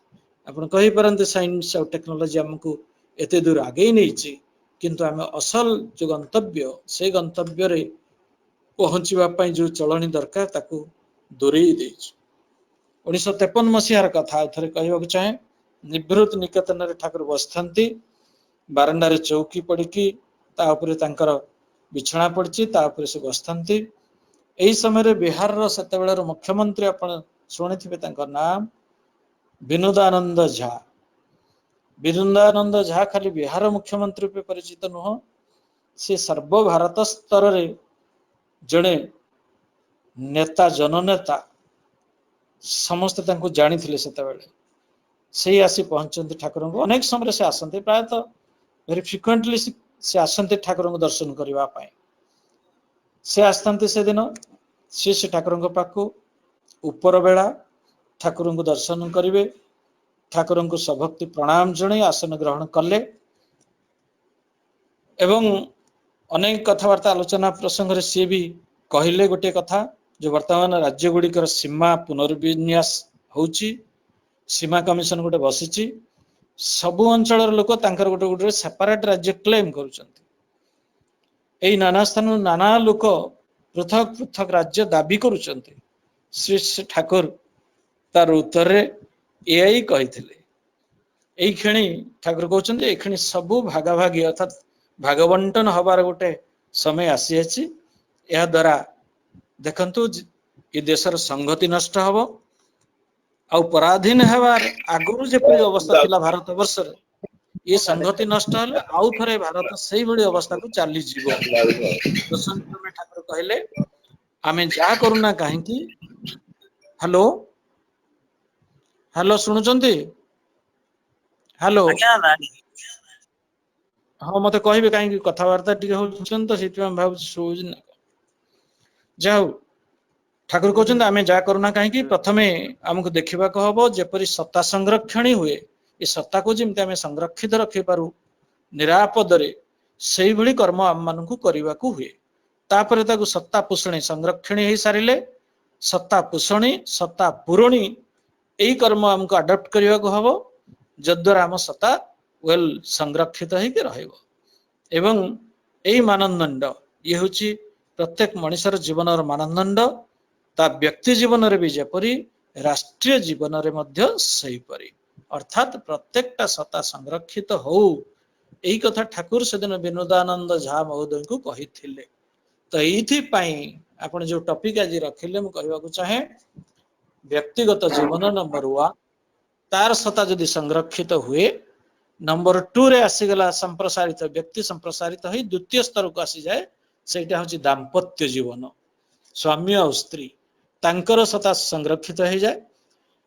आपण कहि परंते साइंस और टेक्नोलॉजी हमको एते दूर आगे नहीं किंतु आम असल जो गंतव्य से गंतव्य रे पहुंचवा पाई जो चलनी दरकार ताकू दूरेई देइछु 1953 मसीहार कथा थरे कहबाक चाहे निवृत्त निकेतन रे ठाकुर बसथंती बारंडारे चौकी पड़िकी ता उपरे तांकर बिछଣା पड़ची ता उपरे से बसथंती एही समय रे बिहार रो सेतेबेलर मुख्यमंत्री आपण सुनिथिबे तांकर नाम विनोदानंद झा विनोदानंद झा खाली बिहार मुख्यमंत्री रूपे परिचित नुह से सर्व भारत स्तर रे जड़े नेता जननेता समस्त तांको जानिथिले सेतेबेले से आसी पहुंचते ठाकुर को अनेक समय से आसते प्रायतः वेरी फ्रिक्वेंटली से आसते ठाकुर को दर्शन करने पाए से आसते से दिन से ठाकुर पाखु ऊपर बेला ठाकुर को दर्शन करेंगे ठाकुर को सभक्ति प्रणाम जणे आसन ग्रहण कले एवं अनेक कथबार्ता आलोचना प्रसंग सी भी कहले गोटे कथा जो वर्तमान राज्य गुड़िकर सीमा पुनर्विन्यास होची सीमा कमिशन गोटे बसी सबु अंचल लोक तांकर गोटे गोटे सेपरेट राज्य क्लेम करुचंती नाना स्थान नाना लोक पृथक पृथक राज्य दाबी करुचंती श्री ठाकुर तार उत्तर रे एआई कहिथिले एई खणी ठाकुर कहउचंती एई खणी सबु भागाभागी अर्थात भागबंटन हबार गोटे समय आसी अछि या द्वारा देखंतु ए देशर संगति नष्ट हबो आ पराधीन हबार आगुरु जेपरि अवस्था थिला भारत वर्ष रे ये संगति नष्ट हले आउ थरे भारत सेही बडी अवस्था को चाली जीवो दशम में ठाकुर कहले आमे जा करूना काहे कि हेलो हेलो सुनुचंती हेलो हाँ मत कहे कहीं कथबार्ता तो भाव जाऊ ठाकुर कहते आम जा करूना कहीं प्रथमे आमको देखा हम जेपरी सत्ता संरक्षण हुए ये सत्ता को जमी आम संरक्षित रखी पारू निरापद से भली कर्म आम मान करने हुए तापर ताकू सत्ता पोषणी संरक्षण हो सारे सत्ता पोषणी सत्ता पूरणी यही कर्म आमको आडप्ट करने को हम जद्वारा आम सत्ता वेल संरक्षित होकर रहइबो एवं यही मानदंड ये हूँ प्रत्येक मनुष्यर जीवन मानदंड ता व्यक्ति जीवन रे भी जेपरी राष्ट्रीय जीवन रे मध्य सेहीपरी अर्थात प्रत्येकटा सत्ता संरक्षित हो यही कथा ठाकुर से दिन विनोदानंद झा महोदय को कही थिले तो ये आपण जो टॉपिक आज रखिले मु कहबाकू चाहे व्यक्तिगत जीवन नंबर 1 तार सत्ता जदि संरक्षित हुए नंबर 2 रे आसीगला संप्रसारित व्यक्ति संप्रसारित हो द्वितीय स्तर को आसी जाए सेटा हूँ दाम्पत्य जीवन स्वामी और स्त्री तांकर सत्ता संरक्षित हो जाए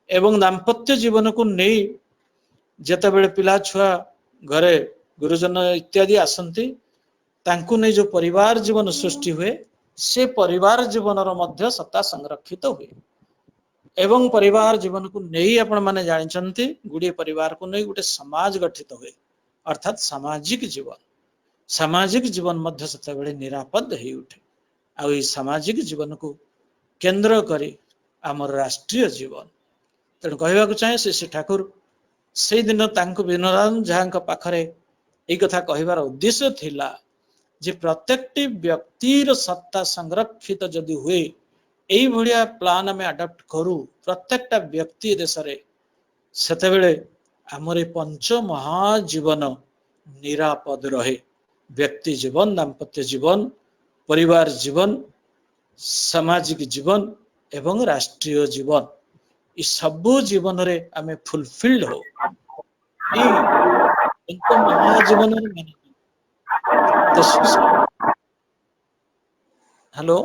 एवं दाम्पत्य जीवन को नहीं जेते बेले पिला छुआ घरे गुरुजन इत्यादि आसंती तांको नहीं जो परिवार जीवन सृष्टि हुए से परिवार जीवन मध्य सत्ता संरक्षित हुए एवं परिवार जीवन को नहीं आपण माने जानिचंती गुड़िए परिवार को नहीं गोटे समाज गठित हुए अर्थात सामाजिक जीवन मध्य सेतेबेले निरापद हो उठे आ सामाजिक जीवन को केंद्र करी आमर राष्ट्रीय जीवन तेणु कहवाक चाहे श्री ठाकुर से दिन तांको विनोदानंद झा पाखरे एक कथा कहबार उद्देश्य थिला जे प्रत्येकटी व्यक्तिर सत्ता संरक्षित जदि हुए यही भाया प्लान आम आडप्ट करू प्रत्येकटा व्यक्ति देश रे सेतेबेले आमर पंच महाजीवन निरापद रहे व्यक्ति जीवन दाम्पत्य जीवन परिवार जीवन सामाजिक जीवन एवं राष्ट्रीय जीवन ये सबु जीवन रे आमे फुलफिल्ड हो पंच महाजीवन हेलो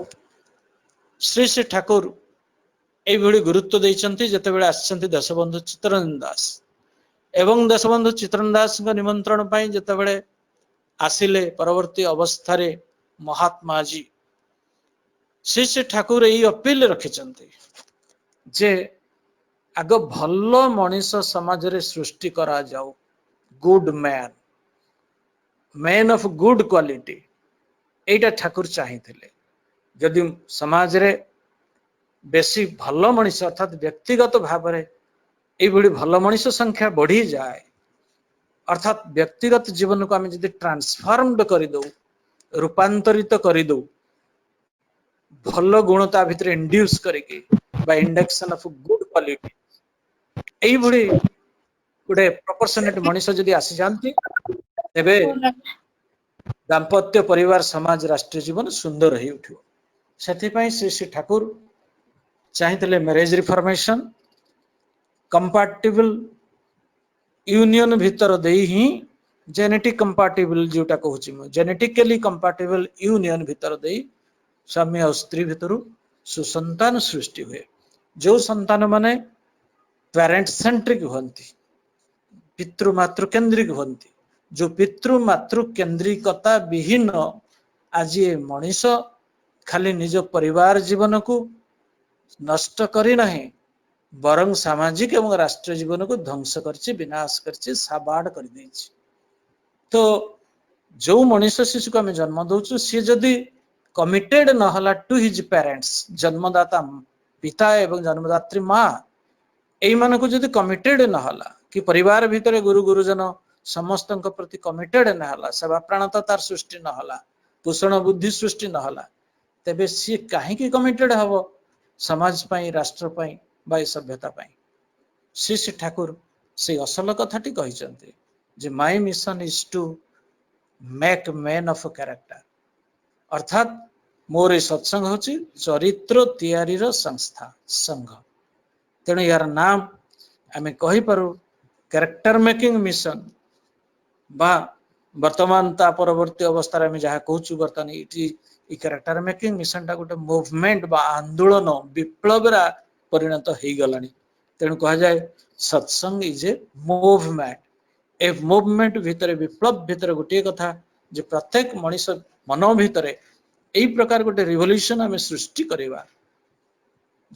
श्री श्री ठाकुर এইଭଳି ଗୁରୁତ୍ୱ ଦେଇଛନ୍ତି ଯେତେବେଳେ ଆସିଛନ୍ତି ଦେଶବନ୍ଧୁ ଚିତ୍ତରଞ୍ଜନ ଦାସ ଏବଂ ଦେଶବନ୍ଧୁ ଚିତ୍ତରଞ୍ଜନ ଦାସଙ୍କ ନିମନ୍ତ୍ରଣ ପାଇଁ ଯେତେବେଳେ ଆସିଲେ ପରବର୍ତ୍ତୀ ଅବସ୍ଥାରେ ମହାତ୍ମାଜୀ ଶ୍ରୀ ଶ୍ରୀ ଠାକୁର ଏହି ଅପିଲ ରଖିଛନ୍ତି ଯେ ଆଗ ଭଲ ମଣିଷ ସମାଜରେ ସୃଷ୍ଟି କରାଯାଉ ଗୁଡ ମ୍ୟାନ ଅଫ ଗୁଡ କ୍ୱାଲିଟି ଏଇଟା ଠାକୁର ଚାହିଁଥିଲେ ଯଦି ସମାଜରେ ବେଶୀ ଭଲ ମଣିଷ ଅର୍ଥାତ୍ ବ୍ୟକ୍ତିଗତ ଭାବରେ এইଭଳି ଭଲ ମଣିଷ ସଂଖ୍ୟା ବଢିଯାଏ ଅର୍ଥାତ୍ ବ୍ୟକ୍ତିଗତ ଜୀବନକୁ ଆମେ ଯଦି ଟ୍ରାନ୍ସଫର୍ମଡ କରିଦଉ ରୂପାନ୍ତରିତ କରିଦଉ ଭଲ ଗୁଣ ତା ଭିତରେ ଇଣ୍ଡ୍ୟୁସ କରିକି ବା ଇଣ୍ଡକ୍ସନ ଅଫ ଗୁଡ କ୍ୱାଲିଟି এইଭଳି ଗୋଟେ ପ୍ରପୋର୍ସନେଟ ମଣିଷ ଯଦି ଆସିଯାଆନ୍ତି ତେବେ ଦାମ୍ପତ୍ୟ ପରିବାର ସମାଜ ରାଷ୍ଟ୍ରୀୟ ଜୀବନ ସୁନ୍ଦର ହେଇ ଉଠିବ ସେଥିପାଇଁ ଶ୍ରୀ ଶ୍ରୀ ଠାକୁର ଚାହିଁଥିଲେ ମ୍ୟାରେଜ ରିଫର୍ମେସନ कंपैटिबल यूनियन भीतर दे ही जेनेटिक कंपैटिबल जोटा कहूँ जेनेटिकली कंपैटिबल यूनियन भीतर दे स्वामी और स्त्री भीतर सुसंतान सृष्टि हुए जो संतान माने पेरेंट सेंट्रिक होती पितृमातृ केंद्रिक होती जो पितृमातृ केंद्रिकता विहीन आज ये मनीष खाली निज परिवार जीवन को नष्ट करी नहीं बरं सामाजिक एवं राष्ट्रीय जीवन को ध्वंस करछि विनाश करछि साबाड़ कर देछि तो जो मनुष्य शिशु को आम जन्म दउछु सी जदि कमिटेड न हला टू हिज पेरेंट्स जन्मदाता पिता एवं जन्मदात्री माँ एई मान को जदि कमिटेड न हला कि परिवार भितर गुरु गुरुजन समस्त प्रति कमिटेड न हला सेवा प्राणता तार सृष्टि न हला पोषण बुद्धि सृष्टि न हला तेबे सी काहे की कमिटेड हबो समाज पई राष्ट्र पई बाई सभ्यता पाई श्री श्री ठाकुर से असल कथाटी कहिसंते जे my mission is to make man of character अर्थात मोर सत्संग होची चरित्र तैयारी रो संस्था संघ तेणु यार नाम आम कहि पारू कैरेक्टर मेकिंग मिशन बा वर्तमान ता परवर्ती अवस्था आम जहाँ कहूँ बर्तमान ये कैरेक्टर मेकिंग मिशन टा गोटे मूवमेंट बा आंदोलन विप्लव परिणत हो गलानी तेणु कह जाए सत्संग इज ए मूवमेंट भितर विप्लव भितर गोटे कथा जे प्रत्येक मनीष मन भितर यही प्रकार गोटे रिवोल्यूशन आम सृष्टि करवा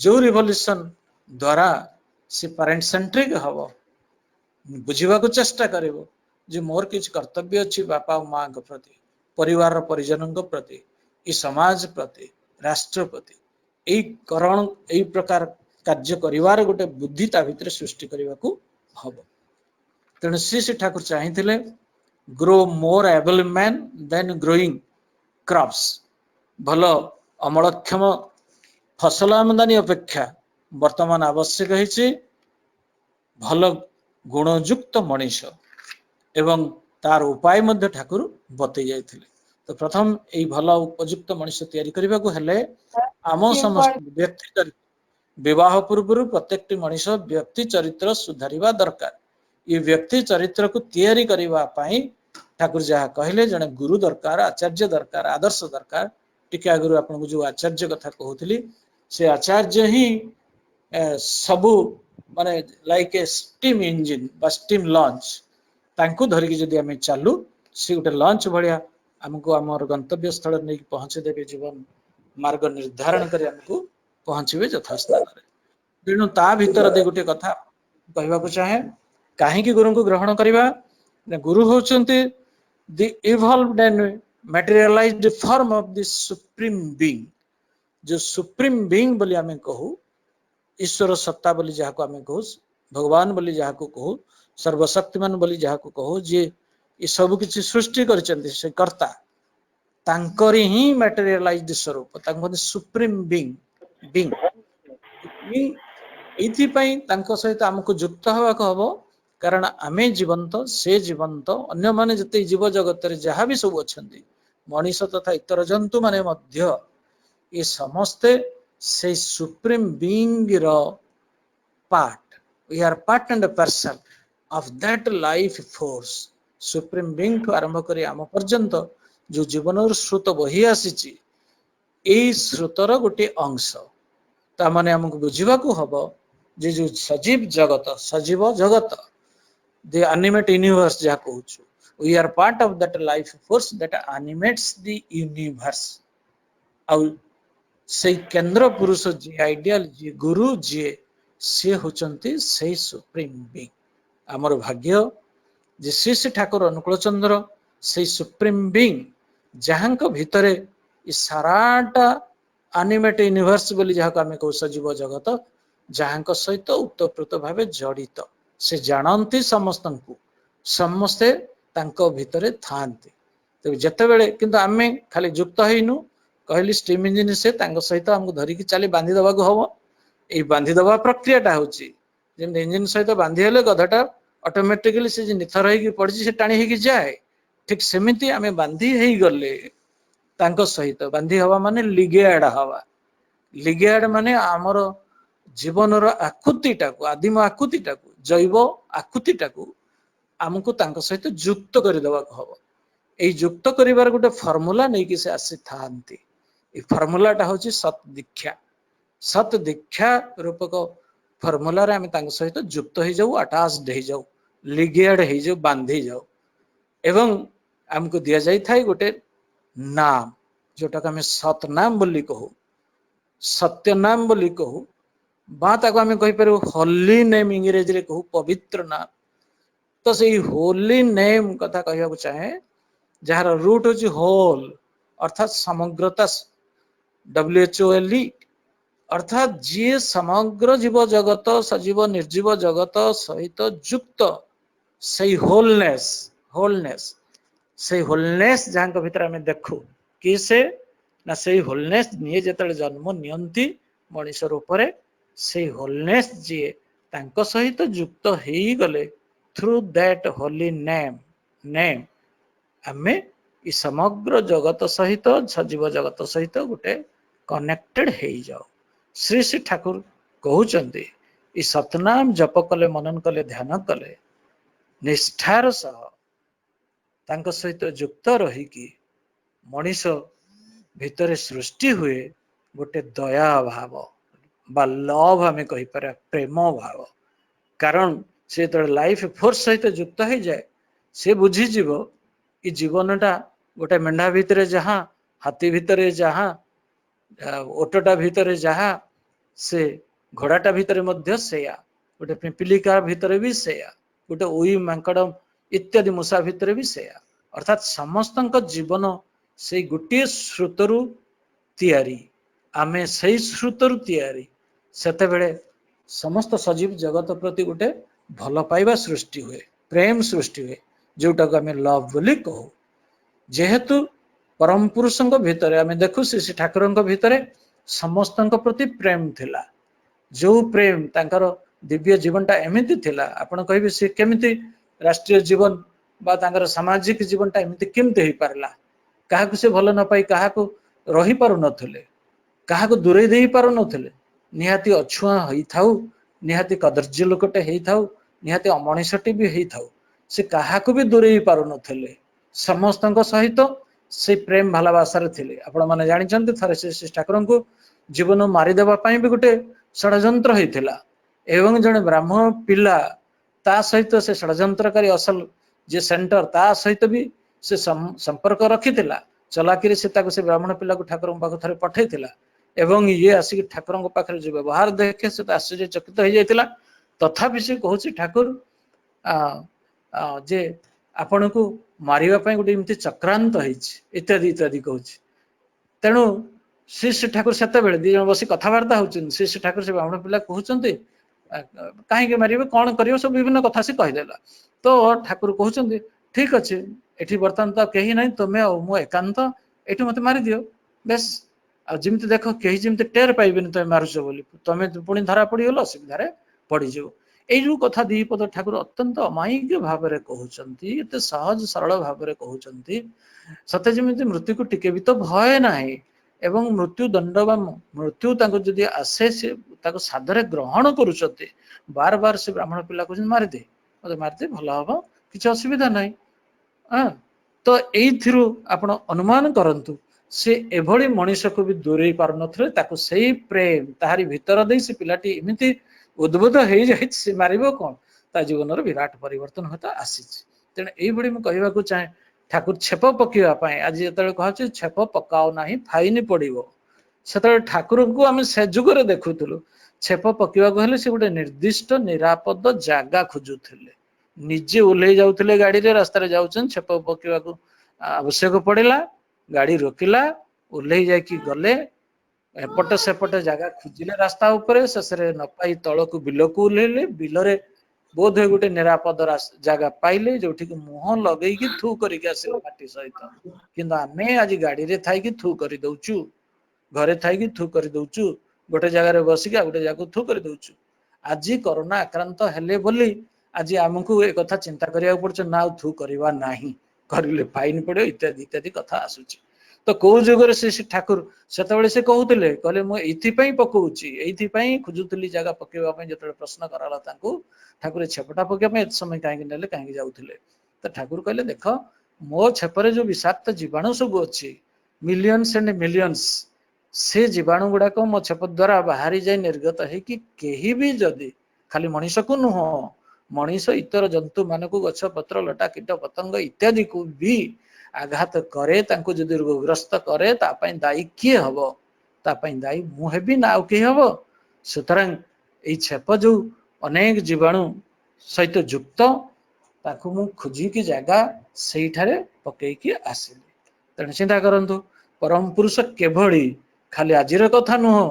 जो रिवोल्यूशन द्वारा से पेरेंट सेंट्रिक हम बुझा चेष्टा कर मोर किसी कर्तव्य अच्छी बापा माँ प्रति परिवार परिजन प्रति समाज प्रति राष्ट्र प्रति यही करण यही प्रकार कार्य करिवार गोटे बुद्धि ता भितर सृष्टि करने को हम तेणु श्री श्री ठाकुर चाहिए grow more able man than growing crops भल अमलक्षम फसल आमदानी अपेक्षा वर्तमान आवश्यक है भल गुणयुक्त मनीष एवं तार उपाय मध्य ठाकुर बतई जाते तो प्रथम यही भल उपयुक्त मनीष तैयारी करने को हेले आम समस्त व्यक्ति विवाह पूर्व प्रत्येक मनीष व्यक्ति चरित्र सुधारिबा दरकार ये व्यक्ति चरित्र को तैयारी करबा पई ठाकुर जहाँ कहले जने गुरु दरकार आचार्य दरकार आदर्श दरकार टिके आगु आपन को जो आचार्य कथा कहउतली से आचार्य ही सबु माने लाइक ए स्टीम इंजिन बा स्टीम लॉन्च तांको धरिकी जदि आम चालू से गोटे लॉन्च भलिया हमको आमर गंतव्य स्थल नहीं पहुंचे देवे जीवन मार्ग निर्धारण कर हमको पहुंचे यथास्थान तेणु ता भीतर दे गोटे कथा कहवाक चाहे कहीं गुरु को ग्रहण करवा गुरु होचंती the evolved and materialised form of the supreme being जो सुप्रीम बीइंग बोली आमे कहू ईश्वर सत्ता बोली जहाँ को आमे कहू भगवान बोली जहाँ को कहू सर्वशक्तिमान बोली जहाँ को कहू जे ये सब किसी सृष्टि करचंती से कर्ता तांकरी ही मटेरियलाइज्ड स्वरूप तांको सुप्रीम बीइंग बीइंग सहित आमको युक्त हवा हम कारण आमे जीवंत से जीवंत अन्य माने जते जीव जगत जहाँ भी सब अच्छा मनीष तथा इतर जंतु माने मध्य ये समस्ते से सुप्रीम बीइंग रो part we are part and person of that life force supreme being ठू आरंभ करी आम पर्यंत जो जीवन स्रोत बही आसी स्रोतर गोटे अंश ताने आमको बुझा हम जे जो सजीव जगत सजीव जगत the animate universe जहाँ कहूँ we are part of that life force that animates the universe ଆଉ ସେଇ କେନ୍ଦ୍ର ପୁରୁଷ ଯିଏ ଆଇଡିଆଲ ଯିଏ ଗୁରୁ ଯିଏ ସିଏ ହଉଛନ୍ତି ସେଇ ସୁପ୍ରିମ ବିଙ୍ଗ। ଆମର ଭାଗ୍ୟ ଯେ ଶ୍ରୀ ଶ୍ରୀ ଠାକୁର ଅନୁକୂଳ ଚନ୍ଦ୍ର ସେଇ ସୁପ୍ରିମ ବିଙ୍ଗ ଯାହାଙ୍କ ଭିତରେ ଏ ସାରାଟା ଆନିମେଟ ୟୁନିଭର୍ସ ବୋଲି ଯାହାକୁ ଆମେ କହୁ ସଜୀବ ଜଗତ ଯାହାଙ୍କ ସହିତ ଉତପ୍ରୋତ ଭାବେ ଜଡ଼ିତ ସେ ଜାଣନ୍ତି ସମସ୍ତଙ୍କୁ ସମସ୍ତେ ତାଙ୍କ ଭିତରେ ଥାଆନ୍ତି। ତେବେ ଯେତେବେଳେ କିନ୍ତୁ ଆମେ ଖାଲି ଯୁକ୍ତ ହେଇନୁ କହିଲି ଷ୍ଟିମ ଇଞ୍ଜିନ ସେ ତାଙ୍କ ସହିତ ଆମକୁ ଧରିକି ଚାଲି ବାନ୍ଧି ଦେବାକୁ ହବ। ଏଇ ବାନ୍ଧି ଦେବା ପ୍ରକ୍ରିୟାଟା ହଉଛି ଯେମିତି ଇଞ୍ଜିନ ସହିତ ବାନ୍ଧି ହେଲେ ଗଧଟା ଅଟୋମେଟିକାଲି ସେ ନିଥର ହେଇକି ପଡିଛି ସେ ଟାଣି ହେଇକି ଯାଏ ଠିକ ସେମିତି ଆମେ ବାନ୍ଧି ହେଇଗଲେ ତାଙ୍କ ସହିତ ବାନ୍ଧି ହବା ମାନେ ଲିଗେଡ ହବା। ଲିଗେଡ ମାନେ ଆମର ଜୀବନର ଆକୃତିଟାକୁ ଆଦିମ ଆକୃତିଟାକୁ ଜୈବ ଆକୃତିଟାକୁ ଆମକୁ ତାଙ୍କ ସହିତ ଯୁକ୍ତ କରିଦେବାକୁ ହବ। ଏଇ ଯୁକ୍ତ କରିବାର ଗୋଟେ ଫର୍ମୁଲା ନେଇକି ସେ ଆସିଥାନ୍ତି। ଏ ଫର୍ମୁଲାଟା ହଉଛି ସତ୍ ଦୀକ୍ଷା। ସତ୍ ଦୀକ୍ଷା ରୂପକ ଫର୍ମୁଲାରେ ଆମେ ତାଙ୍କ ସହିତ ଯୁକ୍ତ ହେଇଯାଉ ଆଟାଚଡ ହେଇଯାଉ ଲିଗେଡ ହେଇଯାଉ ବାନ୍ଧି ଯାଉ ଏବଂ ଆମକୁ ଦିଆଯାଇଥାଏ ଗୋଟେ ନାମ ଯୋଉଟାକୁ ଆମେ ସତ୍ ନାମ ବୋଲି କହୁ ସତ୍ୟ ନାମ ବୋଲି କହୁ ବା ତାକୁ ଆମେ କହିପାରିବୁ ହୋଲି ନେମ ଇଂରେଜୀରେ କହୁ ପବିତ୍ର ନାମ। ତ ସେଇ ହୋଲି ନେମ କଥା କହିବାକୁ ଚାହେଁ ଯାହାର ରୁଟ ହଉଛି ହୋଲ ଅର୍ଥାତ୍ ସମଗ୍ରତା WHOLE ଅର୍ଥାତ୍ ଯିଏ ସମଗ୍ର ଜୀବ ଜଗତ ସଜୀବ ନିର୍ଜୀବ ଜଗତ ସହିତ ଯୁକ୍ତ ସେଇ ହୋଲନେସ ସେଇ ହୋଲନେସ ଯାହାଙ୍କ ଭିତରେ ଆମେ ଦେଖୁ କି ସେ ନା ସେଇ ହୋଲନେସ ନିଏ ଯେତେବେଳେ ଜନ୍ମ ନିଅନ୍ତି ମଣିଷ ରୂପରେ ସେଇ ହୋଲନେସ ଯିଏ ତାଙ୍କ ସହିତ ଯୁକ୍ତ ହେଇଗଲେ ଥ୍ରୁ ଦ୍ୟାଟ ହୋଲି ନେମ ଆମେ ଏ ସମଗ୍ର ଜଗତ ସହିତ ସଜୀବ ଜଗତ ସହିତ ଗୋଟେ କନେକ୍ଟେଡ ହେଇଯାଉ। ଶ୍ରୀ ଶ୍ରୀ ଠାକୁର କହୁଛନ୍ତି ଏ ସତନାମ ଜପ କଲେ ମନନ କଲେ ଧ୍ୟାନ କଲେ ନିଷ୍ଠାର ସହ ତାଙ୍କ ସହିତ ଯୁକ୍ତ ରହିକି ମଣିଷ ଭିତରେ ସୃଷ୍ଟି ହୁଏ ଗୋଟେ ଦୟା ଭାବ ବା ଲଭ ଆମେ କହିପାରିବା ପ୍ରେମ ଭାବ। କାରଣ ସେ ଯେତେବେଳେ ଲାଇଫ ଫୋର୍ସ ସହିତ ଯୁକ୍ତ ହେଇଯାଏ ସେ ବୁଝିଯିବ ଏ ଜୀବନଟା ଗୋଟେ ମେଣ୍ଢା ଭିତରେ ଯାହା ହାତୀ ଭିତରେ ଯାହା ଓଟଟା ଭିତରେ ଯାହା ସେ ଘୋଡାଟା ଭିତରେ ମଧ୍ୟ ସେଇଆ ଗୋଟେ ପିପିଲିକା ଭିତରେ ବି ସେଇଆ ଗୋଟେ ଉଇ ମାଙ୍କଡ ଇତ୍ୟାଦି ମୂଷା ଭିତରେ ବି ସେଇଆ ଅର୍ଥାତ୍ ସମସ୍ତଙ୍କ ଜୀବନ ସେଇ ଗୋଟିଏ ସ୍ରୋତରୁ ତିଆରି ଆମେ ସେଇ ସ୍ରୋତରୁ ତିଆରି ସେତେବେଳେ ସମସ୍ତ ସଜୀବ ଜଗତ ପ୍ରତି ଗୋଟେ ଭଲ ପାଇବା ସୃଷ୍ଟି ହୁଏ ପ୍ରେମ ସୃଷ୍ଟି ହୁଏ ଯୋଉଟାକୁ ଆମେ ଲଭ ବୋଲି କହୁ। ଯେହେତୁ ପରମ ପୁରୁଷଙ୍କ ଭିତରେ ଆମେ ଦେଖୁ ଶ୍ରୀ ଠାକୁରଙ୍କ ଭିତରେ ସମସ୍ତଙ୍କ ପ୍ରତି ପ୍ରେମ ଥିଲା ଯୋଉ ପ୍ରେମ ତାଙ୍କର ଦିବ୍ୟ ଜୀବନଟା ଏମିତି ଥିଲା ଆପଣ କହିବେ ସେ କେମିତି ରାଷ୍ଟ୍ରୀୟ ଜୀବନ ବା ତାଙ୍କର ସାମାଜିକ ଜୀବନଟା ଏମିତି କେମିତି ହେଇପାରିଲା କାହାକୁ ସେ ଭଲ ନ ପାଇ କାହାକୁ ରହି ପାରୁନଥିଲେ କାହାକୁ ଦୂରେଇ ଦେଇ ପାରୁନଥିଲେ ନିହାତି ଅଛୁଆଁ ହେଇଥାଉ ନିହାତି କଦର୍ଯ୍ୟ ଲୋକଟେ ହେଇଥାଉ ନିହାତି ଅମଣିଷଟି ବି ହେଇଥାଉ ସେ କାହାକୁ ବି ଦୂରେଇ ପାରୁନଥିଲେ ସମସ୍ତଙ୍କ ସହିତ ସେ ପ୍ରେମ ଭାଲବାସାରେ ଥିଲେ। ଆପଣ ମାନେ ଜାଣିଛନ୍ତି ଥରେ ଶ୍ରୀ ଠାକୁରଙ୍କୁ ଜୀବନ ମାରିଦେବା ପାଇଁ ବି ଗୋଟେ ଷଡଯନ୍ତ୍ର ହେଇଥିଲା ଏବଂ ଜଣେ ବ୍ରାହ୍ମଣ ପିଲା ତା ସହିତ ସେ ଷଡଯନ୍ତ୍ରକାରୀ ଅସଲ ଯିଏ ସେଣ୍ଟର ତା ସହିତ ବି ସେ ସମ୍ପର୍କ ରଖିଥିଲା ଚଲାକିରି ସେ ତାକୁ ସେ ବ୍ରାହ୍ମଣ ପିଲାକୁ ଠାକୁରଙ୍କ ପାଖକୁ ଥରେ ପଠେଇଥିଲା ଏବଂ ଇଏ ଆସିକି ଠାକୁରଙ୍କ ପାଖରେ ଯୋଉ ବ୍ୟବହାର ଦେଖେ ସେ ତ ଆଶ୍ଚର୍ଯ୍ୟଚକିତ ହେଇଯାଇଥିଲା ତଥାପି ସେ କହୁଛି ଠାକୁର ଯେ ଆପଣଙ୍କୁ ମାରିବା ପାଇଁ ଗୋଟେ ଏମିତି ଚକ୍ରାନ୍ତ ହେଇଛି ଇତ୍ୟାଦି ଇତ୍ୟାଦି କହୁଛି। ତେଣୁ ଶ୍ରୀ ଶ୍ରୀ ଠାକୁର ସେତେବେଳେ ଦି ଜଣ ବସି କଥାବାର୍ତ୍ତା ହଉଛନ୍ତି ଶ୍ରୀ ଶ୍ରୀ ଠାକୁର ସେ ବ୍ରାହ୍ମଣ ପିଲା କହୁଛନ୍ତି କାହିଁକି ମାରିବେ କଣ କରିବ ସବୁ ବିଭିନ୍ନ କଥା ସେ କହିଦେଲା ତ ଠାକୁର କହୁଛନ୍ତି ଠିକ ଅଛି ଏଠି ବର୍ତ୍ତମାନ ତ କେହି ନାହିଁ ତମେ ଆଉ ମୁଁ ଏକାନ୍ତ ଏଠି ମତେ ମାରିଦିଅ ବେଶ ଆଉ ଯେମିତି ଦେଖ କେହି ଯେମିତି ଟେର ପାଇବେନି ତମେ ମାରୁଛ ବୋଲି ତମେ ପୁଣି ଧରା ପଡିଗଲ ଅସୁବିଧାରେ ପଡିଯିବ। ଏଇ ଯୋଉ କଥା ଦି ପଦ ଠାକୁର ଅତ୍ୟନ୍ତ ଅମାୟିକ ଭାବରେ କହୁଛନ୍ତି ଏତେ ସହଜ ସରଳ ଭାବରେ କହୁଛନ୍ତି ସତେ ଯେମିତି ମୃତ୍ୟୁକୁ ଟିକେ ବି ତ ଭୟ ନାହିଁ ଏବଂ ମୃତ୍ୟୁ ଦଣ୍ଡ ବା ମୃତ୍ୟୁ ତାଙ୍କୁ ଯଦି ଆସେ ସେ ତାକୁ ସାଦରେ ଗ୍ରହଣ କରୁଛନ୍ତି ବାର ବାର ସେ ବ୍ରାହ୍ମଣ ପିଲା କହୁଛନ୍ତି ମାରିଦେ ମତେ ମାରିଦେ ଭଲ ହବ କିଛି ଅସୁବିଧା ନାହିଁ हाँ, तो ଏଇଥିରୁ ଆପଣ ଅନୁମାନ କରନ୍ତୁ ସେ ଏଭଳି ମଣିଷକୁ ବି ଦୂରେଇ ପାରୁନଥିଲେ, ତାକୁ ସେଇ ପ୍ରେମ ତାହାରି ଭିତର ଦେଇ ସେ ପିଲାଟି ଏମିତି ଉଦ୍ବୁଦ୍ଧ ହେଇଯାଇଛି, ସେ ମାରିବ କଣ, ତା ଜୀବନର ବିରାଟ ପରିବର୍ତ୍ତନ ହତ ଆସିଛି। ତେଣୁ ଏଇଭଳି ମୁଁ କହିବାକୁ ଚାହେଁ, ଠାକୁର ଛେପ ପକେଇବା ପାଇଁ ଆଜି ଯେତେବେଳେ କୁହାଯାଉଛି ଛେପ ପକାଅ ନାହିଁ ଫାଇନ ପଡିବ, ସେତେବେଳେ ଠାକୁରଙ୍କୁ ଆମେ ସେ ଯୁଗରେ ଦେଖୁଥିଲୁ। ଛେପ ପକେଇବାକୁ ହେଲେ ସେ ଗୋଟେ ନିର୍ଦ୍ଦିଷ୍ଟ ନିରାପଦ ଜାଗା ଖୋଜୁଥିଲେ, ନିଜେ ଓହ୍ଲେଇ ଯାଉଥିଲେ ଗାଡିରେ, ରାସ୍ତାରେ ଯାଉଛନ୍ତି, ଛେପ ପକେଇବାକୁ ଆବଶ୍ୟକ ପଡିଲା, ଗାଡି ରୋକିଲା, ଓହ୍ଲେଇ ଯାଇକି ଗଲେ, ଏପଟେ ସେପଟେ ଜାଗା ଖୋଜିଲେ ରାସ୍ତା ଉପରେ, ଶେଷରେ ନ ପାଇ ତଳକୁ ବିଲକୁ ଓହ୍ଲେଇଲେ, ବିଲରେ ବୋଧ ହୁଏ ଗୋଟେ ନିରାପଦ ଜାଗା ପାଇଲେ, ଯୋଉଠିକି ମୁହଁ ଲଗେଇକି ଥୁ କରିକି ଆସିଲେ ମାଟି ସହିତ। କିନ୍ତୁ ଆମେ ଆଜି ଗାଡିରେ ଥାଇକି ଥୁ କରିଦଉଛୁ, ଘରେ ଥାଇକି ଥୁ କରିଦଉଛୁ, ଗୋଟେ ଜାଗାରେ ବସିକି ଆଉ ଗୋଟେ ଜାଗାକୁ ଥୁ କରିଦଉଛୁ। ଆଜି କରୋନା ଆକ୍ରାନ୍ତ ହେଲେ ବୋଲି ଆଜି ଆମକୁ ଏ କଥା ଚିନ୍ତା କରିବାକୁ ପଡୁଛି, ନା ଆଉ ଥୁ କରିବା ନାହିଁ, କରିଲେ ଫାଇନ ପଡିବ ଇତ୍ୟାଦି ଇତ୍ୟାଦି କଥା ଆସୁଛି। ତ କୋଉ ଯୁଗରେ ସେ ଠାକୁର ସେତେବେଳେ ସେ କହୁଥିଲେ, କହିଲେ ମୁଁ ଏଇଥିପାଇଁ ପକଉଛି, ଏଇଥିପାଇଁ ଖୋଜୁଥିଲି ଜାଗା ପକେଇବା ପାଇଁ। ଯେତେବେଳେ ପ୍ରଶ୍ନ କରାଗଲା ତାଙ୍କୁ, ଠାକୁର ଛେପଟା ପକେଇବା ପାଇଁ ଏତେ ସମୟ କାହିଁକି ନେଲେ, କାହିଁକି ଯାଉଥିଲେ? ତ ଠାକୁର କହିଲେ ଦେଖ, ମୋ ଛେପରେ ଯୋଉ ବିଷାକ୍ତ ଜୀବାଣୁ ସବୁ ଅଛି, ମିଲିୟନ୍ସ ଏଣ୍ଡ ମିଲିୟନ୍ସ, ସେ ଜୀବାଣୁ ଗୁଡାକ ମୋ ଛେପ ଦ୍ଵାରା ବାହାରି ଯାଇ ନିର୍ଗତ ହେଇକି କେହି ବି ଯଦି, ଖାଲି ମଣିଷକୁ ନୁହଁ, ମଣିଷ ଇତର ଜନ୍ତୁ ମାନଙ୍କୁ, ଗଛ ପତ୍ର ଲଟା କୀଟ ପତଙ୍ଗ ଇତ୍ୟାଦିକୁ ବି ଆଘାତ କରେ, ତାଙ୍କୁ ଯଦି ରୋଗଗ୍ରସ୍ତ କରେ, ତା ପାଇଁ ଦାୟୀ କିଏ ହବ? ତା ପାଇଁ ଦାୟୀ ମୁଁ ହେବି ନା ଆଉ କେହି ହବ? ସୁତରାଂ ଏଇ ଛେପ ଯୋଉ ଅନେକ ଜୀବାଣୁ ସହିତ ଯୁକ୍ତ, ତାକୁ ମୁଁ ଖୋଜିକି ଜାଗା ସେଇଠାରେ ପକେଇକି ଆସିଲି। ତେଣୁ ଚିନ୍ତା କରନ୍ତୁ, ପରମ ପୁରୁଷ କେଭଳି, ଖାଲି ଆଜିର କଥା ନୁହଁ,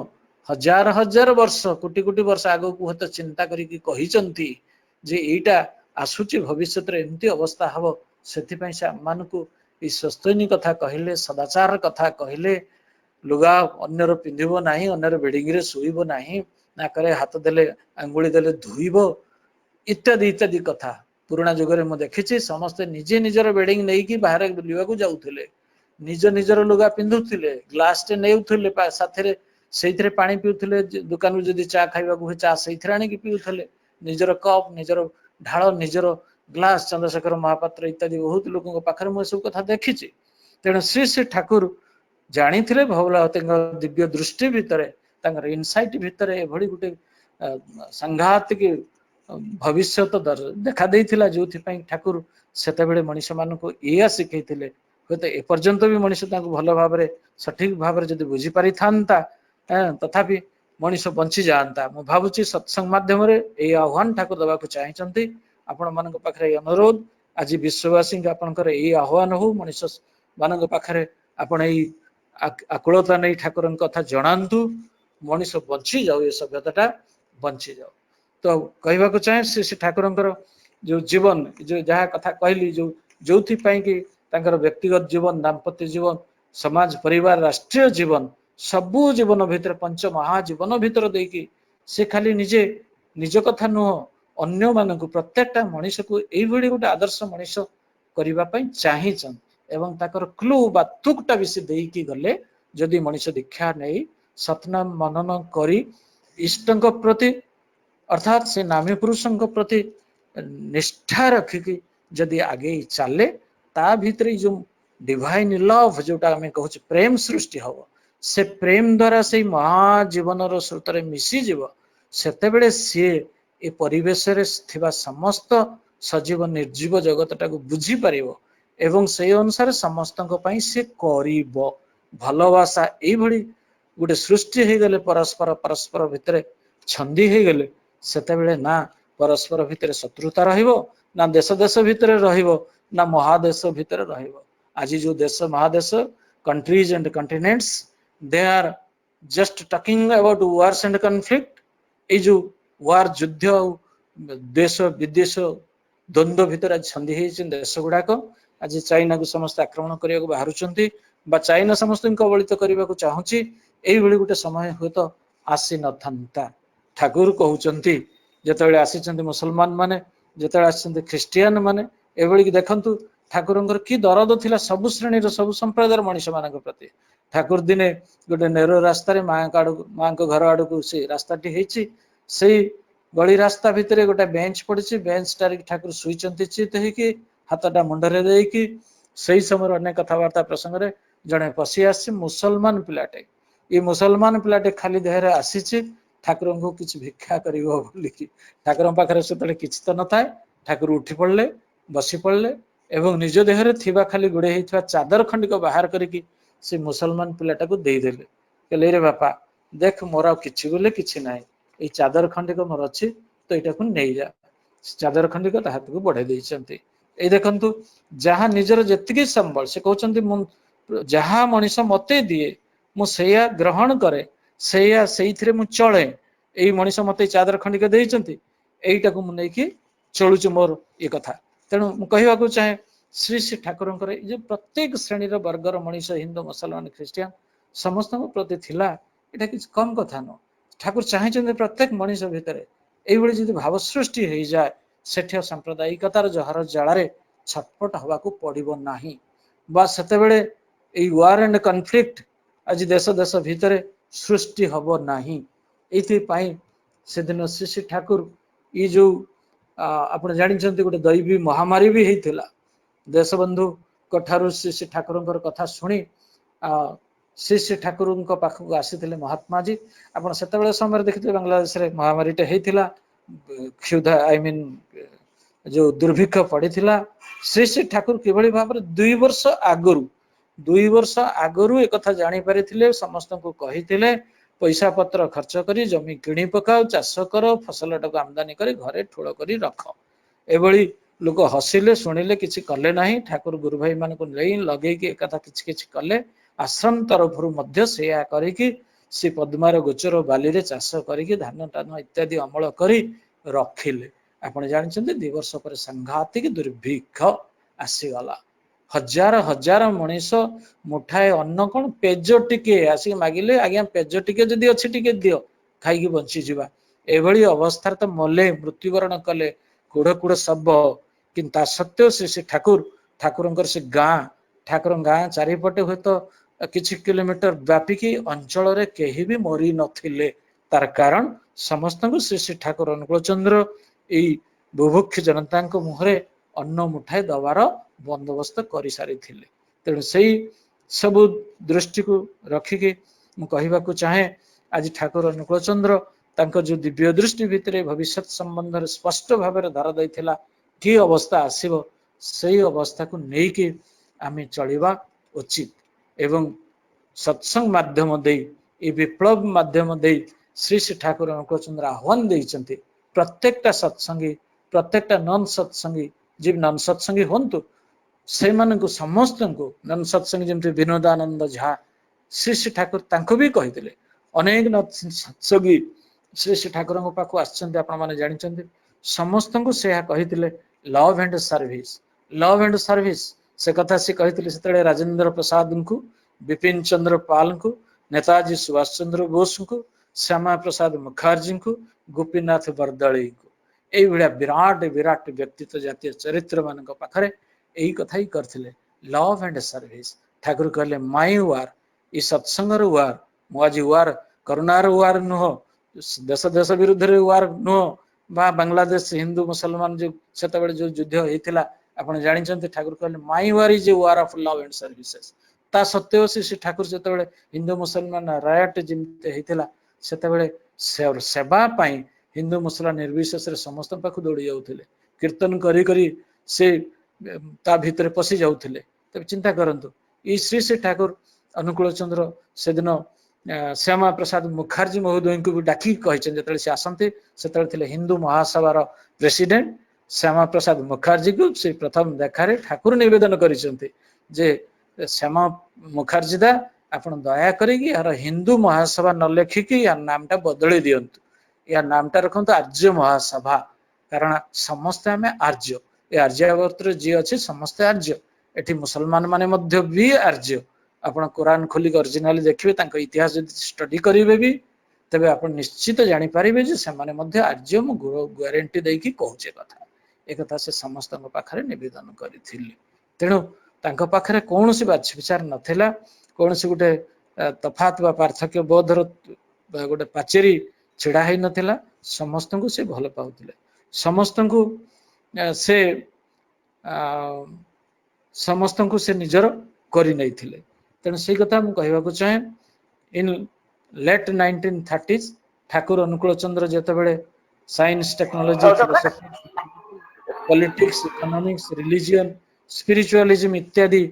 ହଜାର ହଜାର ବର୍ଷ, କୋଟି କୋଟି ବର୍ଷ ଆଗକୁ ହୁଏତ ଚିନ୍ତା କରିକି କହିଛନ୍ତି ଯେ ଏଇଟା ଆସୁଛି, ଭବିଷ୍ୟତରେ ଏମିତି ଅବସ୍ଥା ହବ। ସେଥିପାଇଁ ସେ ଆମମାନଙ୍କୁ ଏଇ ସ୍ୱସ୍ତୟନୀ କଥା କହିଲେ, ସଦାଚାର କଥା କହିଲେ, ଲୁଗା ଅନ୍ୟର ପିନ୍ଧିବ ନାହିଁ, ଅନ୍ୟର ବେଡିଙ୍ଗରେ ଶୋଇବ ନାହିଁ, ନାକରେ ହାତ ଦେଲେ ଆଙ୍ଗୁଳି ଦେଲେ ଧୋଇବ, ଇତ୍ୟାଦି ଇତ୍ୟାଦି କଥା। ପୁରୁଣା ଯୁଗରେ ମୁଁ ଦେଖିଛି, ସମସ୍ତେ ନିଜେ ନିଜର ବେଡିଙ୍ଗ ନେଇକି ବାହାରେ ବୁଲିବାକୁ ଯାଉଥିଲେ, ନିଜ ନିଜର ଲୁଗା ପିନ୍ଧୁଥିଲେ, ଗ୍ଲାସଟେ ନେଉଥିଲେ ସାଥିରେ, ସେଇଥିରେ ପାଣି ପିଉଥିଲେ, ଦୋକାନରୁ ଯଦି ଚା ଖାଇବାକୁ ହୁଏ ଚା ସେଇଥିରେ ଆଣିକି ପିଉଥିଲେ, ନିଜର କପ୍, ନିଜର ଢାଳ, ନିଜର ଗ୍ଲାସ, ଚନ୍ଦ୍ରଶେଖର ମହାପାତ୍ର ଇତ୍ୟାଦି ବହୁତ ଲୋକଙ୍କ ପାଖରେ ମୁଁ ଏସବୁ କଥା ଦେଖିଛି। ତେଣୁ ଶ୍ରୀ ଶ୍ରୀ ଠାକୁର ଜାଣିଥିଲେ, ଭୋଳାବତୀଙ୍କ ଦିବ୍ୟ ଦୃଷ୍ଟି ଭିତରେ, ତାଙ୍କର ଇନସାଇଟ ଭିତରେ ଏଭଳି ଗୋଟେ ସାଂଘାତିକ ଭବିଷ୍ୟତ ଦେଖା ଦେଇଥିଲା, ଯୋଉଥିପାଇଁ ଠାକୁର ସେତେବେଳେ ମଣିଷ ମାନଙ୍କୁ ଏଇଆ ଶିଖେଇଥିଲେ। ହୁଏତ ଏପର୍ଯ୍ୟନ୍ତ ବି ମଣିଷ ତାଙ୍କୁ ଭଲ ଭାବରେ, ସଠିକ ଭାବରେ ଯଦି ବୁଝି ପାରିଥାନ୍ତା, ତଥାପି ମଣିଷ ବଞ୍ଚି ଯାଆନ୍ତା। ମୁଁ ଭାବୁଛି ସତ୍ସଙ୍ଗ ମାଧ୍ୟମରେ ଏଇ ଆହ୍ୱାନ ଠାକୁର ଦେବାକୁ ଚାହିଁଛନ୍ତି। ଆପଣ ମାନଙ୍କ ପାଖରେ ଏଇ ଅନୁରୋଧ, ଆଜି ବିଶ୍ୱବାସୀଙ୍କ ଆପଣଙ୍କର ଏଇ ଆହ୍ୱାନ ହଉ, ମଣିଷ ମାନଙ୍କ ପାଖରେ ଆପଣ ଏଇ ଆକୁଳତା ନେଇ ଠାକୁରଙ୍କ କଥା ଜଣାନ୍ତୁ, ମଣିଷ ବଞ୍ଚି ଯାଉ, ଏ ସଭ୍ୟତାଟା ବଞ୍ଚି ଯାଉ। ତ କହିବାକୁ ଚାହେଁ, ସେ ଠାକୁରଙ୍କର ଯୋଉ ଜୀବନ, ଯୋଉ ଯାହା କଥା କହିଲି, ଯୋଉଥିପାଇଁ କି ତାଙ୍କର ବ୍ୟକ୍ତିଗତ ଜୀବନ, ଦାମ୍ପତ୍ୟ ଜୀବନ, ସମାଜ, ପରିବାର, ରାଷ୍ଟ୍ରୀୟ ଜୀବନ, ସବୁ ଜୀବନ ଭିତରେ, ପଞ୍ଚ ମହାଜୀବନ ଭିତରେ ଦେଇକି ସେ ଖାଲି ନିଜେ ନିଜ କଥା ନୁହଁ, ଅନ୍ୟ ମାନଙ୍କୁ, ପ୍ରତ୍ୟେକଟା ମଣିଷକୁ ଏଇଭଳି ଗୋଟେ ଆଦର୍ଶ ମଣିଷ କରିବା ପାଇଁ ଚାହିଁଛନ୍ତି। ଏବଂ ତାଙ୍କର କ୍ଲୁ ବା ତୁକଟା ବି ସେ ଦେଇକି ଗଲେ, ଯଦି ମଣିଷ ଦୀକ୍ଷା ନେଇ ସତନାମ ମନନ କରି ଇଷ୍ଟଙ୍କ ପ୍ରତି, ଅର୍ଥାତ ସେ ନାମୀ ପୁରୁଷଙ୍କ ପ୍ରତି ନିଷ୍ଠା ରଖିକି ଯଦି ଆଗେଇ ଚାଲେ, ତା ଭିତରେ ଯୋଉ ଡିଭାଇନ ଲଭ, ଯୋଉଟା ଆମେ କହୁଛେ ପ୍ରେମ ସୃଷ୍ଟି ହବ, ସେ ପ୍ରେମ ଦ୍ଵାରା ସେଇ ମହାଜୀବନର ସ୍ରୋତରେ ମିଶିଯିବ। ସେତେବେଳେ ସିଏ ଏ ପରିବେଶରେ ଥିବା ସମସ୍ତ ସଜୀବ ନିର୍ଜୀବ ଜଗତଟାକୁ ବୁଝିପାରିବ ଏବଂ ସେଇ ଅନୁସାରେ ସମସ୍ତଙ୍କ ପାଇଁ ସେ କରିବ। ଭଲବାସା ଏଇଭଳି ଗୋଟେ ସୃଷ୍ଟି ହେଇଗଲେ, ପରସ୍ପର ଭିତରେ ଛନ୍ଦି ହେଇଗଲେ, ସେତେବେଳେ ନା ପରସ୍ପର ଭିତରେ ଶତ୍ରୁତା ରହିବ, ନା ଦେଶ ଦେଶ ଭିତରେ ରହିବ, ନା ମହାଦେଶ ଭିତରେ ରହିବ। ଆଜି ଯୋଉ ଦେଶ ମହାଦେଶ, countries and continents, they are just talking about wars and conflict। ଏଇ ଯୋଉ ୱାର, ଯୁଦ୍ଧ ଆଉ ଦେଶ ବିଦେଶ ଦ୍ୱନ୍ଦ୍ୱ ଭିତରେ ଆଜି ଛନ୍ଦି ହେଇଛନ୍ତି ଦେଶ ଗୁଡାକ। ଆଜି ଚାଇନାକୁ ସମସ୍ତେ ଆକ୍ରମଣ କରିବାକୁ ବାହାରୁଛନ୍ତି, ବା ଚାଇନା ସମସ୍ତଙ୍କୁ କବଳିତ କରିବାକୁ ଚାହୁଁଛି। ଏଇଭଳି ଗୋଟେ ସମୟ ହୁଏତ ଆସି ନଥାନ୍ତା। ଠାକୁର କହୁଛନ୍ତି, ଯେତେବେଳେ ଆସିଛନ୍ତି ମୁସଲମାନ ମାନେ, ଯେତେବେଳେ ଆସିଛନ୍ତି ଖ୍ରୀଷ୍ଟିଆନ ମାନେ, ଏଭଳିକି ଦେଖନ୍ତୁ ଠାକୁରଙ୍କର କି ଦରଦ ଥିଲା ସବୁ ଶ୍ରେଣୀର, ସବୁ ସମ୍ପ୍ରଦାୟର ମଣିଷ ମାନଙ୍କ ପ୍ରତି। ଠାକୁର ଦିନେ ଗୋଟେ ନେରୋ ରାସ୍ତାରେ ମାଙ୍କ ଘର ଆଡକୁ ସେ ରାସ୍ତାଟି ହେଇଛି, ସେଇ ଗଳି ରାସ୍ତା ଭିତରେ ଗୋଟେ ବେଞ୍ଚ ପଡିଛି, ବେଞ୍ଚ ଟାରେ ଠାକୁର ଶୋଇଛନ୍ତି ଚିତ ହେଇକି, ହାତଟା ମୁଣ୍ଡରେ ଦେଇକି ସେଇ ସମୟରେ ଅନେକ କଥାବାର୍ତ୍ତା ପ୍ରସଙ୍ଗରେ ଜଣେ ପଶି ଆସିଛି ମୁସଲମାନ ପିଲାଟେ। ଏ ମୁସଲମାନ ପିଲାଟେ ଖାଲି ଦେହରେ ଆସିଛି ଠାକୁରଙ୍କୁ କିଛି ଭିକ୍ଷା କରିବ ବୋଲିକି। ଠାକୁରଙ୍କ ପାଖରେ ସେତେବେଳେ କିଛି ତ ନଥାଏ। ଠାକୁର ଉଠି ପଡିଲେ, ବସି ପଡିଲେ ଏବଂ ନିଜ ଦେହରେ ଥିବା ଖାଲି ଗୁଡେଇ ହେଇଥିବା ଚାଦର ଖଣ୍ଡିକ ବାହାର କରିକି ସେ ମୁସଲମାନ ପିଲାଟାକୁ ଦେଇଦେଲେ। କହିଲେ ରେ ବାପା ଦେଖ ମୋର ଆଉ କିଛି ବୋଲି କିଛି ନାହିଁ, ଏଇ ଚାଦର ଖଣ୍ଡିକ ମୋର ଅଛି, ତ ଏଇଟାକୁ ନେଇଯା। ଚାଦର ଖଣ୍ଡିକ ତା ହାତକୁ ବଢେଇ ଦେଇଛନ୍ତି। ଏଇ ଦେଖନ୍ତୁ ଯାହା ନିଜର ଯେତିକି ସମ୍ବଳ, ସେ କହୁଛନ୍ତି ମୁଁ ଯାହା ମଣିଷ ମତେ ଦିଏ ମୁଁ ସେଇଆ ଗ୍ରହଣ କରେ, ସେଇଥିରେ ମୁଁ ଚଳେ। ଏଇ ମଣିଷ ମତେ ଚାଦର ଖଣ୍ଡିକ ଦେଇଛନ୍ତି, ଏଇଟାକୁ ମୁଁ ନେଇକି ଚଳୁଛି ମୋର ଇଏ କଥା। ତେଣୁ ମୁଁ କହିବାକୁ ଚାହେଁ ଶ୍ରୀ ଶ୍ରୀ ଠାକୁରଙ୍କର ଏଇ ଯୋଉ ପ୍ରତ୍ୟେକ ଶ୍ରେଣୀର ବର୍ଗର ମଣିଷ, ହିନ୍ଦୁ, ମୁସଲମାନ, ଖ୍ରୀଷ୍ଟିଆନ ସମସ୍ତଙ୍କ ପ୍ରତି ଥିଲା, ଏଇଟା କିଛି କମ କଥା ନୁହଁ। ଠାକୁର ଚାହିଁଛନ୍ତି ପ୍ରତ୍ୟେକ ମଣିଷ ଭିତରେ ଏଇଭଳି ଯଦି ଭାବ ସୃଷ୍ଟି ହେଇଯାଏ, ସେଠି ସାମ୍ପ୍ରଦାୟିକତାର ଜହର ଜାଳରେ ଛଟପଟ ହବାକୁ ପଡିବ ନାହିଁ। ବା ସେତେବେଳେ ଏଇ ୱାର ଆଣ୍ଡ କନଫ୍ଲିକ୍ଟ ଆଜି ଦେଶ ଦେଶ ଭିତରେ ସୃଷ୍ଟି ହବ ନାହିଁ। ଏଇଥିପାଇଁ ସେଦିନ ଶ୍ରୀ ଶ୍ରୀ ଠାକୁର ଏଇ ଯୋଉ ଆପଣ ଜାଣିଛନ୍ତି ଗୋଟେ ଦୈବୀ ମହାମାରୀ ବି ହେଇଥିଲା। ଦେଶବନ୍ଧୁଙ୍କ ଠାରୁ ଶ୍ରୀ ଶ୍ରୀ ଠାକୁରଙ୍କର କଥା ଶୁଣି ଶ୍ରୀ ଶ୍ରୀ ଠାକୁରଙ୍କ ପାଖକୁ ଆସିଥିଲେ ମହାତ୍ମାଜୀ। ଆପଣ ସେତେବେଳେ ସମୟରେ ଦେଖିଥିବେ ବାଂଲାଦେଶରେ ମହାମାରୀଟେ ହେଇଥିଲା, କ୍ଷୁଧା ଯୋଉ ଦୁର୍ଭିକ୍ଷ ପଡିଥିଲା। ଶ୍ରୀ ଶ୍ରୀ ଠାକୁର କିଭଳି ଭାବରେ 2 ବର୍ଷ ଆଗରୁ ଏକଥା ଜାଣି ପାରିଥିଲେ, ସମସ୍ତଙ୍କୁ କହିଥିଲେ ପଇସା ପତ୍ର ଖର୍ଚ୍ଚ କରି ଜମି କିଣି ପକାଅ, ଚାଷ କର, ଫସଲଟାକୁ ଆମଦାନୀ କରି ଘରେ ଠୁଳ କରି ରଖ। ଏଭଳି ଲୋକ ହସିଲେ, ଶୁଣିଲେ, କିଛି କଲେ ନାହିଁ। ଠାକୁର ଗୁରୁ ଭାଇ ମାନଙ୍କୁ ନେଇ ଲଗେଇକି ଏକଥା କିଛି କିଛି କଲେ। ଆଶ୍ରମ ତରଫରୁ ମଧ୍ୟ ସେଇଆ କରିକି ସେ ପଦ୍ମାର ଗୋଚର ବାଲିରେ ଚାଷ କରିକି ଧାନ ଟାନ ଇତ୍ୟାଦି ଅମଳ କରି ରଖିଲେ। ଆପଣ ଜାଣିଛନ୍ତି 2 ବର୍ଷ ପରେ ସାଂଘାତିକ ଦୁର୍ଭିକ୍ଷ ଆସିଗଲା। ହଜାର ହଜାର ମଣିଷ ମୁଠାଏ ଅନ୍ନ କଣ ପେଜ ଟିକେ ଆସିକି ମାଗିଲେ, ଆଜ୍ଞା ପେଜ ଟିକେ ଯଦି ଅଛି ଟିକେ ଦିଅ ଖାଇକି ବଞ୍ଚିଯିବା। ଏଭଳି ଅବସ୍ଥାରେ ତ ମଲେ, ମୃତ୍ୟୁବରଣ କଲେ କୁଢ କୁଢ ଶବ। କିନ୍ତୁ ତା ସତ୍ତ୍ୱେ ସେ ଠାକୁରଙ୍କର ସେ ଗାଁ, ଠାକୁରଙ୍କ ଗାଁ ଚାରିପଟେ ହୁଏତ କିଛି କିଲୋମିଟର ବ୍ୟାପିକି ଅଞ୍ଚଳରେ କେହି ବି ମରି ନଥିଲେ। ତାର କାରଣ ସମସ୍ତଙ୍କୁ ଶ୍ରୀ ଶ୍ରୀ ଠାକୁର ଅନୁକୂଳ ଚନ୍ଦ୍ର ଏଇ ବୁଭୁକ୍ଷ ଜନତାଙ୍କ ମୁହଁରେ ଅନ୍ନ ମୁଠାଏ ଦବାର ବନ୍ଦୋବସ୍ତ କରିସାରିଥିଲେ। ତେଣୁ ସେଇ ସବୁ ଦୃଷ୍ଟିକୁ ରଖିକି ମୁଁ କହିବାକୁ ଚାହେଁ, ଆଜି ଠାକୁର ଅନୁକୂଳ ଚନ୍ଦ୍ର ତାଙ୍କ ଯୋଉ ଦିବ୍ୟ ଦୃଷ୍ଟି ଭିତରେ ଭବିଷ୍ୟତ ସମ୍ବନ୍ଧରେ ସ୍ପଷ୍ଟ ଭାବରେ ଧରା ଦେଇଥିଲା, କି ଅବସ୍ଥା ଆସିବ ସେଇ ଅବସ୍ଥାକୁ ନେଇକି ଆମେ ଚଳିବା ଉଚିତ। ଏବଂ ସତ୍ସଙ୍ଗ ମାଧ୍ୟମ ଦେଇ, ଏ ବିପ୍ଳବ ମାଧ୍ୟମ ଦେଇ ଶ୍ରୀ ଶ୍ରୀ ଠାକୁର ଅନୁକୂଳ ଚନ୍ଦ୍ର ଆହ୍ୱାନ ଦେଇଛନ୍ତି ପ୍ରତ୍ୟେକଟା ସତ୍ସଙ୍ଗୀ, ପ୍ରତ୍ୟେକଟା ନନ୍ ସତ୍ସଙ୍ଗୀ, ଯିଏ ନନ୍ ସତ୍ସଙ୍ଗୀ ହୁଅନ୍ତୁ, ସେମାନଙ୍କୁ ସମସ୍ତଙ୍କୁ ନନ୍ ସତ୍ସଙ୍ଗୀ ଯେମିତି ବିନୋଦାନନ୍ଦ ଝା ଶ୍ରୀ ଶ୍ରୀ ଠାକୁର ତାଙ୍କୁ ବି କହିଥିଲେ। ଅନେକ ସତ୍ସଙ୍ଗୀ ଶ୍ରୀ ଶ୍ରୀ ଠାକୁରଙ୍କ ପାଖକୁ ଆସିଛନ୍ତି, ଆପଣ ମାନେ ଜାଣିଛନ୍ତି। ସମସ୍ତଙ୍କୁ ସେ କହିଥିଲେ love and service, love and service. ସେ କଥା ସେ କହିଥିଲେ ସେତେବେଳେ ରାଜେନ୍ଦ୍ର ପ୍ରସାଦଙ୍କୁ, ବିପିନ ଚନ୍ଦ୍ର ପାଲଙ୍କୁ, ନେତାଜୀ ସୁଭାଷ ଚନ୍ଦ୍ର ବୋଷଙ୍କୁ, ଶ୍ୟାମା ପ୍ରସାଦ ମୁଖାର୍ଜୀଙ୍କୁ, ଗୋପୀନାଥ ବରଦଳୀଙ୍କୁ। ଏଇଭଳିଆ ବିରାଟ ବିରାଟ ବ୍ୟକ୍ତିତ୍ୱ ଜାତୀୟ ଚରିତ୍ର ମାନଙ୍କ ପାଖରେ ଏଇ କଥା ହିଁ କରିଥିଲେ, ଲଭ୍ ଆଣ୍ଡ ସର୍ଭିସ। ଠାକୁର କହିଲେ ମାଇ ୱାର, ଏ ସତ୍ସଙ୍ଗର ୱାର। ମୁଁ ଆଜି ୱାର କରୁଣାର ୱାର ନୁହଁ, ଦେଶ ଦେଶ ବିରୁଦ୍ଧରେ ୱାର ନୁହଁ, ବା ବାଂଲାଦେଶ ହିନ୍ଦୁ ମୁସଲମାନ ଯୋଉ ସେତେବେଳେ ଯୋଉ ଯୁଦ୍ଧ ହେଇଥିଲା ଆପଣ ଜାଣିଛନ୍ତି। ଠାକୁର କହିଲେ my war is a war of love and services. ତା ସତ୍ତ୍ୱେ ଶ୍ରୀ ଠାକୁର ଯେତେବେଳେ ହିନ୍ଦୁ ମୁସଲମାନ ରାୟଟ ଯେମିତି ହେଇଥିଲା, ସେତେବେଳେ ସେବା ପାଇଁ ହିନ୍ଦୁ ମୁସଲମାନ ନିର୍ବିଶେଷରେ ସମସ୍ତଙ୍କ ପାଖକୁ ଦୌଡି ଯାଉଥିଲେ, କୀର୍ତ୍ତନ କରି କରି ସେ ତା ଭିତରେ ପଶି ଯାଉଥିଲେ। ତେବେ ଚିନ୍ତା କରନ୍ତୁ, ଏଇ ଶ୍ରୀ ଶ୍ରୀ ଠାକୁର ଅନୁକୂଳ ଚନ୍ଦ୍ର ସେଦିନ ଶ୍ୟାମା ପ୍ରସାଦ ମୁଖାର୍ଜୀ ମହୋଦୟଙ୍କୁ ବି ଡାକିକି କହିଛନ୍ତି, ଯେତେବେଳେ ସେ ଆସନ୍ତି ସେତେବେଳେ ଥିଲେ ହିନ୍ଦୁ ମହାସଭାର ପ୍ରେସିଡେଣ୍ଟ ଶ୍ୟାମା ପ୍ରସାଦ ମୁଖାର୍ଜୀକୁ ସେ ପ୍ରଥମ ଦେଖାରେ ଠାକୁର ନିବେଦନ କରିଛନ୍ତି ଯେ ଶ୍ୟାମା ମୁଖାର୍ଜୀ ଦା, ଆପଣ ଦୟା କରିକି ଏହାର ହିନ୍ଦୁ ମହାସଭା ନ ଲେଖିକି ୟାର ନାମଟା ବଦଳେଇ ଦିଅନ୍ତୁ, ୟା ନାମଟା ରଖନ୍ତୁ ଆର୍ଯ୍ୟ ମହାସଭା। କାରଣ ସମସ୍ତେ ଆମେ ଆର୍ଯ୍ୟ, ଏ ଆର୍ଯ୍ୟାବତରେ ଯିଏ ଅଛି ସମସ୍ତେ ଆର୍ଯ୍ୟ। ଏଠି ମୁସଲମାନ ମାନେ ମଧ୍ୟ ବି ଆର୍ଯ୍ୟ। ଆପଣ କୋରାନ ଖୋଲିକି ଅରିଜିନାଲି ଦେଖିବେ, ତାଙ୍କ ଇତିହାସ ଯଦି ଷ୍ଟଡି କରିବେ ବି, ତେବେ ଆପଣ ନିଶ୍ଚିତ ଜାଣିପାରିବେ ଯେ ସେମାନେ ମଧ୍ୟ ଆର୍ଯ୍ୟ। ମୁଁ ଗ୍ୟାରେଣ୍ଟି ଦେଇକି କହୁଛେ କଥା, ଏକଥା ସେ ସମସ୍ତଙ୍କ ପାଖରେ ନିବେଦନ କରିଥିଲେ। ତେଣୁ ତାଙ୍କ ପାଖରେ କୌଣସି ବାଛବିଚାର ନଥିଲା, କୌଣସି ଗୋଟେ ତଫାତ ବା ପାର୍ଥକ୍ୟ ବୋଧର ଗୋଟେ ପାଚେରୀ ଛିଡା ହେଇ ନଥିଲା। ସମସ୍ତଙ୍କୁ ସେ ଭଲ ପାଉଥିଲେ, ସମସ୍ତଙ୍କୁ ସେ ସମସ୍ତଙ୍କୁ ସେ ନିଜର କରିନେଇଥିଲେ। ତେଣୁ ସେଇ କଥା ମୁଁ କହିବାକୁ ଚାହେଁ। ଇନ୍ ଲେଟ୍ 1930s ଠାକୁର ଅନୁକୂଳ ଚନ୍ଦ୍ର ଯେତେବେଳେ science technology philosophy politics economics religion spiritualism ଇତ୍ୟାଦି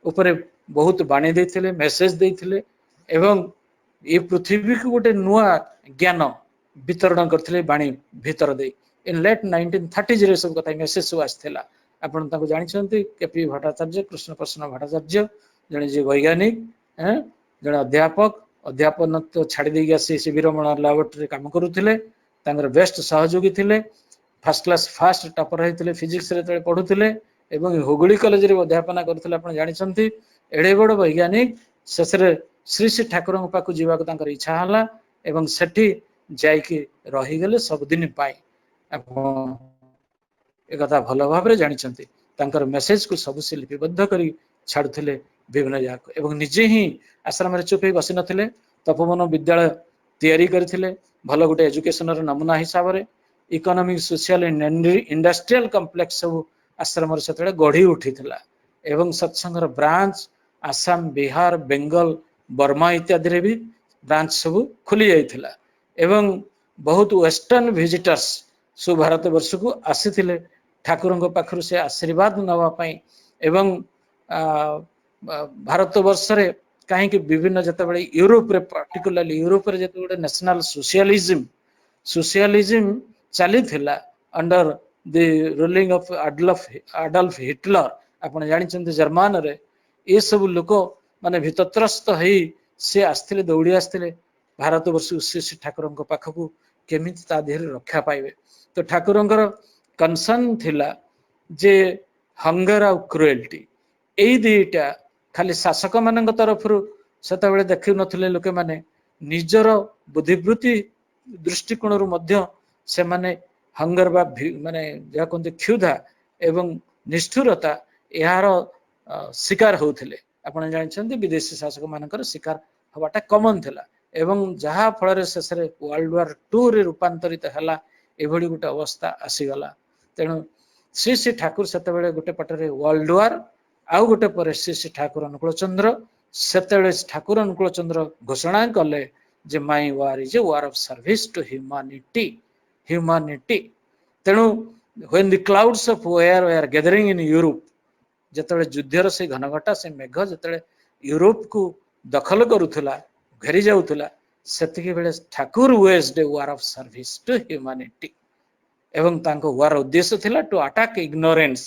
ଉପରେ ବହୁତ ବାଣୀ ଦେଇଥିଲେ, ମେସେଜ ଦେଇଥିଲେ ଏବଂ ଏ ପୃଥିବୀକୁ ଗୋଟେ ନୂଆ ଜ୍ଞାନ ବିତରଣ କରିଥିଲେ ବାଣୀ ଭିତର ଦେଇ। ଇନ୍ ଲେଟ୍ 1930s ରେ ସବୁ କଥା ମେସେଜ ସବୁ ଆସିଥିଲା। ଆପଣ ତାଙ୍କୁ ଜାଣିଛନ୍ତି କେପି ଭଟ୍ଟାଚାର୍ଯ୍ୟ, କୃଷ୍ଣ ପ୍ରସନ୍ନ ଭଟ୍ଟାଚାର୍ଯ୍ୟ, ଜଣେ ଯିଏ ବୈଜ୍ଞାନିକ, ଜଣେ ଅଧ୍ୟାପକ, ଅଧ୍ୟାପନ ଛାଡ଼ି ଦେଇକି ଆସି ଶିବିରମଣ ଲାବରେଟୋରୀରେ କାମ କରୁଥିଲେ। ତାଙ୍କର ବେଷ୍ଟ ସହଯୋଗୀ ଥିଲେ। ଫାର୍ଷ୍ଟ କ୍ଲାସ ଫାଷ୍ଟ ଟପର ହେଇଥିଲେ ଫିଜିକ୍ସରେ ଯେତେବେଳେ ପଢୁଥିଲେ ଏବଂ ହୁଗୁଳି କଲେଜରେ ଅଧ୍ୟାପନା କରୁଥିଲେ। ଆପଣ ଜାଣିଛନ୍ତି ଏଡେ ବଡ ବୈଜ୍ଞାନିକ ଶେଷରେ ଶ୍ରୀ ଶ୍ରୀ ଠାକୁରଙ୍କ ପାଖକୁ ଯିବାକୁ ତାଙ୍କର ଇଚ୍ଛା ହେଲା ଏବଂ ସେଠି ଯାଇକି ରହିଗଲେ ସବୁଦିନ ପାଇଁ। ଆପଣ ଏକଥା ଭଲ ଭାବରେ ଜାଣିଛନ୍ତି। ତାଙ୍କର ମେସେଜକୁ ସବୁ ସେ ଲିପିବଦ୍ଧ କରି ଛାଡୁଥିଲେ ବିଭିନ୍ନ ଜାଗାକୁ ଏବଂ ନିଜେ ହିଁ ଆଶ୍ରମରେ ଚୁପ ହେଇ ବସି ନଥିଲେ, ତପୋବନ ବିଦ୍ୟାଳୟ ତିଆରି କରିଥିଲେ ଭଲ ଗୋଟେ ଏଜୁକେସନର ନମୁନା ହିସାବରେ। ଇକୋନୋମିକ ସୋସିଆଲ ଇଣ୍ଡଷ୍ଟ୍ରିଆଲ କମ୍ପ୍ଲେକ୍ସ ସବୁ ଆଶ୍ରମରେ ସେତେବେଳେ ଗଢି ଉଠିଥିଲା ଏବଂ ସତ୍ସଙ୍ଗର ବ୍ରାଞ୍ଚ ଆସାମ, ବିହାର, ବେଙ୍ଗଲ, ବର୍ମା ଇତ୍ୟାଦିରେ ବି ବ୍ରାଞ୍ଚ ସବୁ ଖୋଲି ଯାଇଥିଲା ଏବଂ ବହୁତ ୱେଷ୍ଟର୍ଣ୍ଣ ଭିଜିଟର୍ସ ସବୁ ଭାରତ ବର୍ଷକୁ ଆସିଥିଲେ ଠାକୁରଙ୍କ ପାଖରୁ ସେ ଆଶୀର୍ବାଦ ନେବା ପାଇଁ। ଏବଂ ଭାରତ ବର୍ଷରେ କାହିଁକି ବିଭିନ୍ନ ଯେତେବେଳେ ୟୁରୋପରେ ପାର୍ଟିକୁଲାରଲି ୟୁରୋପରେ ଯେତେବେଳେ ଗୋଟେ ନ୍ୟାସନାଲ ସୋସିଆଲିଜିମ ଚାଲିଥିଲା under the ruling of Adolf Hitler, ଆପଣ ଜାଣିଛନ୍ତି ଜର୍ମାନରେ ଏସବୁ ଲୋକ ମାନେ ଭୀତତ୍ରସ୍ତ ହେଇ ସେ ଆସିଥିଲେ, ଦୌଡ଼ି ଆସିଥିଲେ ଭାରତ ବର୍ଷକୁ ଶ୍ରୀ ଠାକୁରଙ୍କ ପାଖକୁ କେମିତି ତା ଦେହରେ ରକ୍ଷା ପାଇବେ। ତ ଠାକୁରଙ୍କର କନସର୍ନ ଥିଲା ଯେ ହଙ୍ଗର ଆଉ କ୍ରୁଏଲଟି ଏଇ ଦିଟା ଖାଲି ଶାସକ ମାନଙ୍କ ତରଫରୁ ସେତେବେଳେ ଦେଖୁନଥିଲେ ଲୋକମାନେ, ନିଜର ବୁଦ୍ଧିବୃତ୍ତି ଦୃଷ୍ଟିକୋଣରୁ ମଧ୍ୟ ସେମାନେ ହଙ୍ଗର ବା ମାନେ ଯାହା କୁହନ୍ତି କ୍ଷୁଧା ଏବଂ ନିଷ୍ଠୁରତା ଏହାର ଶିକାର ହଉଥିଲେ। ଆପଣ ଜାଣିଛନ୍ତି ବିଦେଶୀ ଶାସକ ମାନଙ୍କର ଶିକାର ହବାଟା କମନ ଥିଲା ଏବଂ ଯାହା ଫଳରେ ଶେଷରେ ୱାର୍ଲଡ war 2 ରେ ରୂପାନ୍ତରିତ ହେଲା। ଏଭଳି ଗୋଟେ ଅବସ୍ଥା ଆସିଗଲା। ତେଣୁ ଶ୍ରୀ ଶ୍ରୀ ଠାକୁର ସେତେବେଳେ ଗୋଟେ ପଟରେ ୱାର୍ଲଡ war ଆଉ ଗୋଟେ ପରେ ଶ୍ରୀ ଶ୍ରୀ ଠାକୁର ଅନୁକୂଳ ଚନ୍ଦ୍ର, ସେତେବେଳେ ଠାକୁର ଅନୁକୂଳ ଚନ୍ଦ୍ର ଘୋଷଣା କଲେ ଯେ my war is a war of service to humanity. ତେଣୁ when the clouds of war were gathering in Europe, ଯେତେବେଳେ ଯୁଦ୍ଧର ସେ ଘନଘଟା ସେ ମେଘ ଯେତେବେଳେ ୟୁରୋପକୁ ଦଖଲ କରୁଥିଲା, ଘେରି ଯାଉଥିଲା, ସେତିକି ବେଳେ ଠାକୁର waged a war of service to humanity ଏବଂ ତାଙ୍କ ୱାର ଉଦ୍ଦେଶ୍ୟ ଥିଲା ଟୁ ଆଟାକ୍ ଇଗ୍ନୋରେନ୍ସ,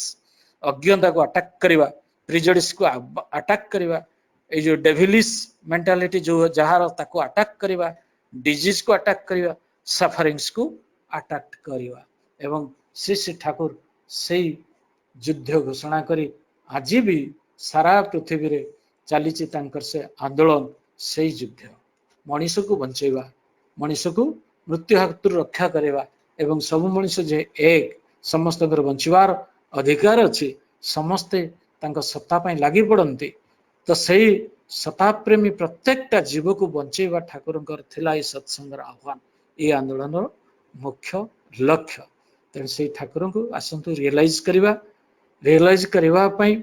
ଅଜ୍ଞତାକୁ ଆଟାକ୍ କରିବା, ପ୍ରିଜଡିସକୁ ଆଟାକ୍ କରିବା, ଏଇ ଯୋଉ ଡେଭିଲିସ ମେଣ୍ଟାଲିଟି ଯୋଉ ଯାହାର ତାକୁ ଆଟାକ୍ କରିବା, ଡିଜିଜକୁ ଆଟାକ୍ କରିବା, ସଫରିଂସକୁ ଆଟାକ୍ କରିବା। ଏବଂ ଶ୍ରୀ ଶ୍ରୀ ଠାକୁର ସେଇ ଯୁଦ୍ଧ ଘୋଷଣା କରି ଆଜି ବି ସାରା ପୃଥିବୀରେ ଚାଲିଛି ତାଙ୍କର ସେ ଆନ୍ଦୋଳନ। ସେଇ ଯୁଦ୍ଧ ମଣିଷକୁ ବଞ୍ଚେଇବା, ମଣିଷକୁ ମୃତ୍ୟୁ ହାତରୁ ରକ୍ଷା କରିବା ଏବଂ ସବୁ ମଣିଷ ଯେ ଏକ ସମସ୍ତଙ୍କର ବଞ୍ଚିବାର ଅଧିକାର ଅଛି, ସମସ୍ତେ ତାଙ୍କ ସତ୍ତା ପାଇଁ ଲାଗି ପଡନ୍ତି। ତ ସେଇ ସତ୍ତା ପ୍ରେମୀ ପ୍ରତ୍ୟେକଟା ଜୀବକୁ ବଞ୍ଚେଇବା ଠାକୁରଙ୍କର ଥିଲା ଏଇ ସତ୍ସଙ୍ଗର ଆହ୍ୱାନ, ଏଇ ଆନ୍ଦୋଳନର ମୁଖ୍ୟ ଲକ୍ଷ୍ୟ। ତେଣୁ ସେଇ ଠାକୁରଙ୍କୁ ଆସନ୍ତୁ ରିଏଲାଇଜ କରିବା ପାଇଁ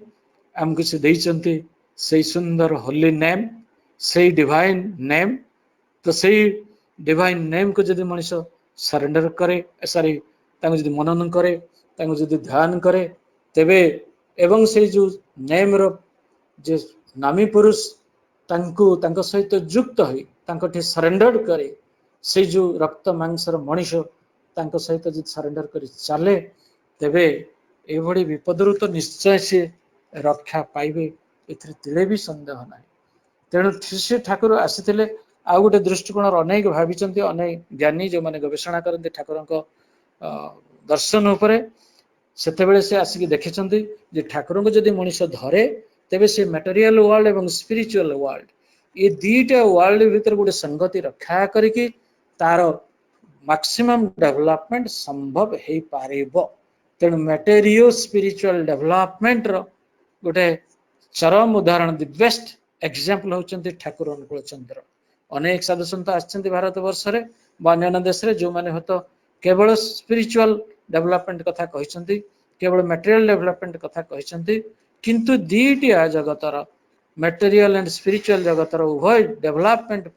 ଆମକୁ ସେ ଦେଇଛନ୍ତି ସେଇ ସୁନ୍ଦର ହୋଲି ନେମ୍, ସେଇ ଡିଭାଇନ ନେମ୍। ତ ସେଇ ଡିଭାଇନ ନେମ୍ କୁ ଯଦି ମଣିଷ ସରେଣ୍ଡର କରେ, ତାଙ୍କୁ ଯଦି ମନନ କରେ, ତାଙ୍କୁ ଯଦି ଧ୍ୟାନ କରେ, ତେବେ ଏବଂ ସେଇ ଯୋଉ ନେମ୍ ର ଯେ ନାମୀ ପୁରୁଷ ତାଙ୍କୁ ତାଙ୍କ ସହିତ ଯୁକ୍ତ ହୋଇ ତାଙ୍କଠି ସରେଣ୍ଡର କରେ, ସେଇ ଯୋଉ ରକ୍ତ ମାଂସର ମଣିଷ ତାଙ୍କ ସହିତ ଯଦି ସରେଣ୍ଡର କରି ଚାଲେ, ତେବେ ଏଭଳି ବିପଦରୁ ତ ନିଶ୍ଚୟ ସିଏ ରକ୍ଷା ପାଇବେ, ଏଥିରେ ତିଳେ ବି ସନ୍ଦେହ ନାହିଁ। ତେଣୁ ଶ୍ରୀ ଠାକୁର ଆସିଥିଲେ ଆଉ ଗୋଟେ ଦୃଷ୍ଟିକୋଣର ଅନେକ ଭାବିଛନ୍ତି, ଅନେକ ଜ୍ଞାନୀ ଯୋଉମାନେ ଗବେଷଣା କରନ୍ତି ଠାକୁରଙ୍କ ଦର୍ଶନ ଉପରେ, ସେତେବେଳେ ସେ ଆସିକି ଦେଖିଛନ୍ତି ଯେ ଠାକୁରଙ୍କୁ ଯଦି ମଣିଷ ଧରେ ତେବେ ସେ ମ୍ୟାଟେରିଆଲ ୱାର୍ଲଡ ଏବଂ ସ୍ପିରିଚୁଆଲ ୱାର୍ଲଡ ଏ ଦିଟା ୱାର୍ଲଡ ଭିତରେ ଗୋଟେ ସଂଗତି ରକ୍ଷା କରିକି ତାର ମାକ୍ସିମମ୍ ଡେଭଲପମେଣ୍ଟ ସମ୍ଭବ ହେଇପାରିବ। ତେଣୁ ମ୍ୟାଟେରିଓ ସ୍ପିରିଚୁଆଲ ଡେଭଲପମେଣ୍ଟର ଗୋଟେ ଚରମ ଉଦାହରଣ, ଦି ବେଷ୍ଟ ଏକ୍ସାମ୍ପଲ ହଉଛନ୍ତି ଠାକୁର ଅନୁକୂଳ ଚନ୍ଦ୍ର। ଅନେକ ସାଧୁସନ୍ଥ ଆସିଛନ୍ତି ଭାରତ ବର୍ଷରେ ବା ଅନ୍ୟାନ୍ୟ ଦେଶରେ ଯୋଉମାନେ ହୁଏତ କେବଳ ସ୍ପିରିଚୁଆଲ ଡେଭଲପମେଣ୍ଟ କଥା କହିଛନ୍ତି, केवल मटेरियल डेवलपमेंट कथा कहते किंतु दीटिया जगतर मटेरियल एंड स्पिरिचुअल जगतर उभय डेवलपमेंट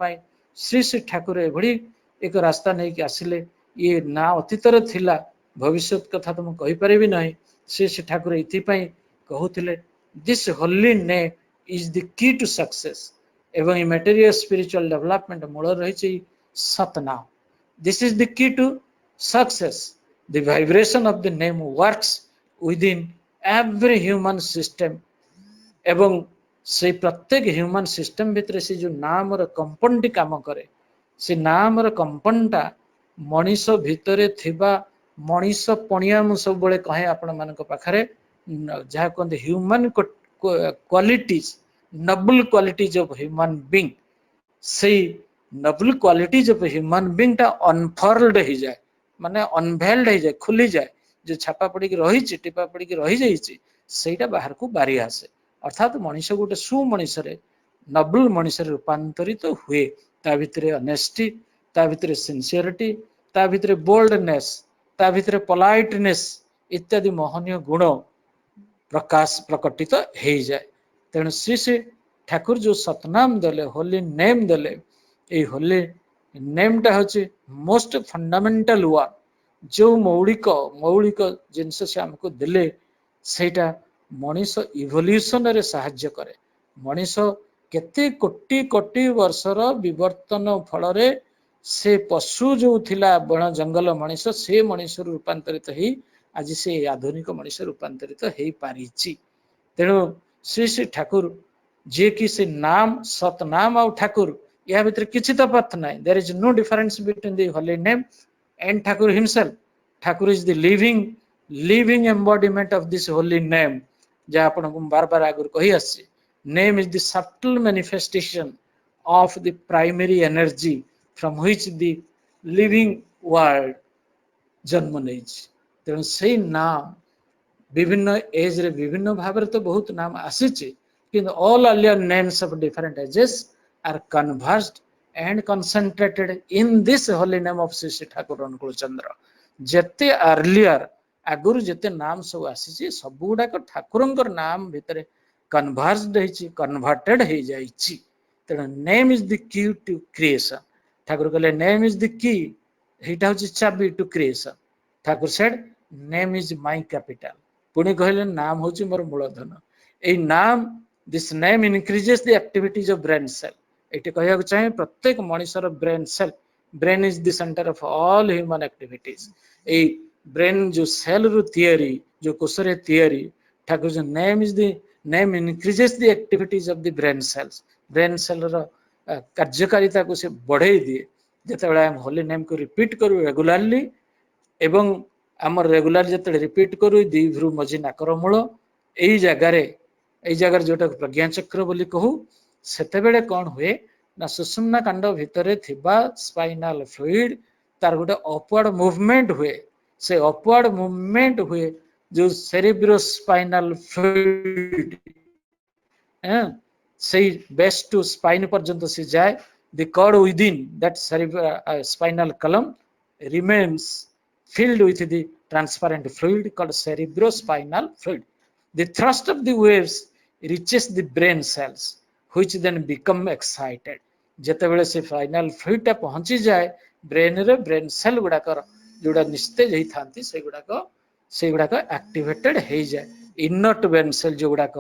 श्री श्री ठाकुर एभली एक रास्ता नहीं कि आसिले ये ना अतीतर थिला भविष्य कथा तो मुझे कहीपरि ना श्री श्री ठाकुर ये कहते this holy name is the key to success एवं मटेरियल स्पिरिचुअल डेवलपमेंट मूल रही Satnam this is the key to success the vibration of the name works within every human system एवं से प्रत्येक ह्यूमन सिस्टम भितर से जो नाम कंपन टी काम करे से नाम कंपनटा मनीष भितर थिबा मनीष पणिया मु सब बळे कहे आपण मानक पाखरे जहा कहते human qualities noble qualities of human being से noble qualities of human being टा अनफर्ल्ड हो जाए माने अनभेल्ड हो जाए खुली जाए जो छापा पड़ी रही टिपा पड़ी रही जाइए सेटा बाहर को बारी आसे अर्थात मनीष गोटे सुमनीष नबल मनीष रूपांतरित तो हुए ता भितर ऑनेस्टी ता भितर सिंसियरिटी ता भितर बोल्डनेस ता भितर पोलाइटनेस इत्यादि महनीय गुण प्रकाश प्रकटित हो जाए तेणु श्री श्री ठाकुर जो सतनाम देले होली नेम देले ये होली नेमटा हूँ मोस्ट फंडामेंटल वन जो मौलिक मौलिक जिनस से आमको देले सेटा मनीष इवोल्यूशन रे साहाय्य करे मनीष केते कोटी कोटी वर्षर विवर्तन फल रे से पशु जो थिला बण जंगल मनीष से मनीष रूपांतरित ही आज से आधुनिक मनीष रूपांतरित हो पारी तेणु श्री श्री ठाकुर जे कि से नाम सतनाम और ठाकुर या भीतर किसी तफात ना there is no difference between the holy name and Thakur himself Thakur is the living embodiment of this holy name जहाँ आपन को बार बार आगुर कही आसी name is the subtle manifestation of the primary energy from which the living world जन्म नहीं तेणु से नाम विभिन्न एज रे विभिन्न भाव तो बहुत नाम आसी किंतु all earlier names of different ages are converged and concentrated in this holy name of Shri Shri Thakur Anukul Chandra जेते अर्लियर आगुरु जेते नाम सब आसी सब गुड़ाक ठाकुर नाम भितर कन्वर्ज्ड होइछि कन्वर्टेड हो जाइछि तेणु name is the key to creation Thakur कहले नेम इज द की एटा होछि चाबी to creation Thakur said name is my capital पुणी कहले नाम होछि मोर मूलधन ए नाम this name increases the activities of brain cell एटे कहया चाहे प्रत्येक मनुष्यर brain cell brain is the centre of all human activities ए ब्रेन जो सेल रु थियरी जो कोषरे थियरी ठाकुर जो name is the name increases the activities of the brain cell रो कार्यकारिता को से बढ़ाई दिए जेतेबेला हम होली नेम को रिपीट करू रेगुलरली एवं आमर रेगुलर जिते रिपीट करू दीभ्रु मझी नाकर मूल यही जगार जोटा प्रज्ञा चक्र बोली कहू सेतेबेले कौन हुए ना सुषुम्ना कांड भितर थिबा स्पाइनल फ्लूइड तार गोटे अपवर्ड मूवमेंट हुए से अपवर्ड मूवमेंट हुए जो सेरिब्रो स्पाइनल फ्लूइड से बेस टू स्पाइन पर्यंत से जाए the cord within that spinal column remains filled with the transparent fluid called cerebrospinal fluid. The thrust of the waves reaches the brain cells, which then become excited. जेतेबेले से final fluid टा पहुंची जाए brain रे brain cell गुडाकर जोड़ा निस्तेज होई थांती से गुडाक activated हो जाए इनर्ट ब्रेन सेल जो गुडाक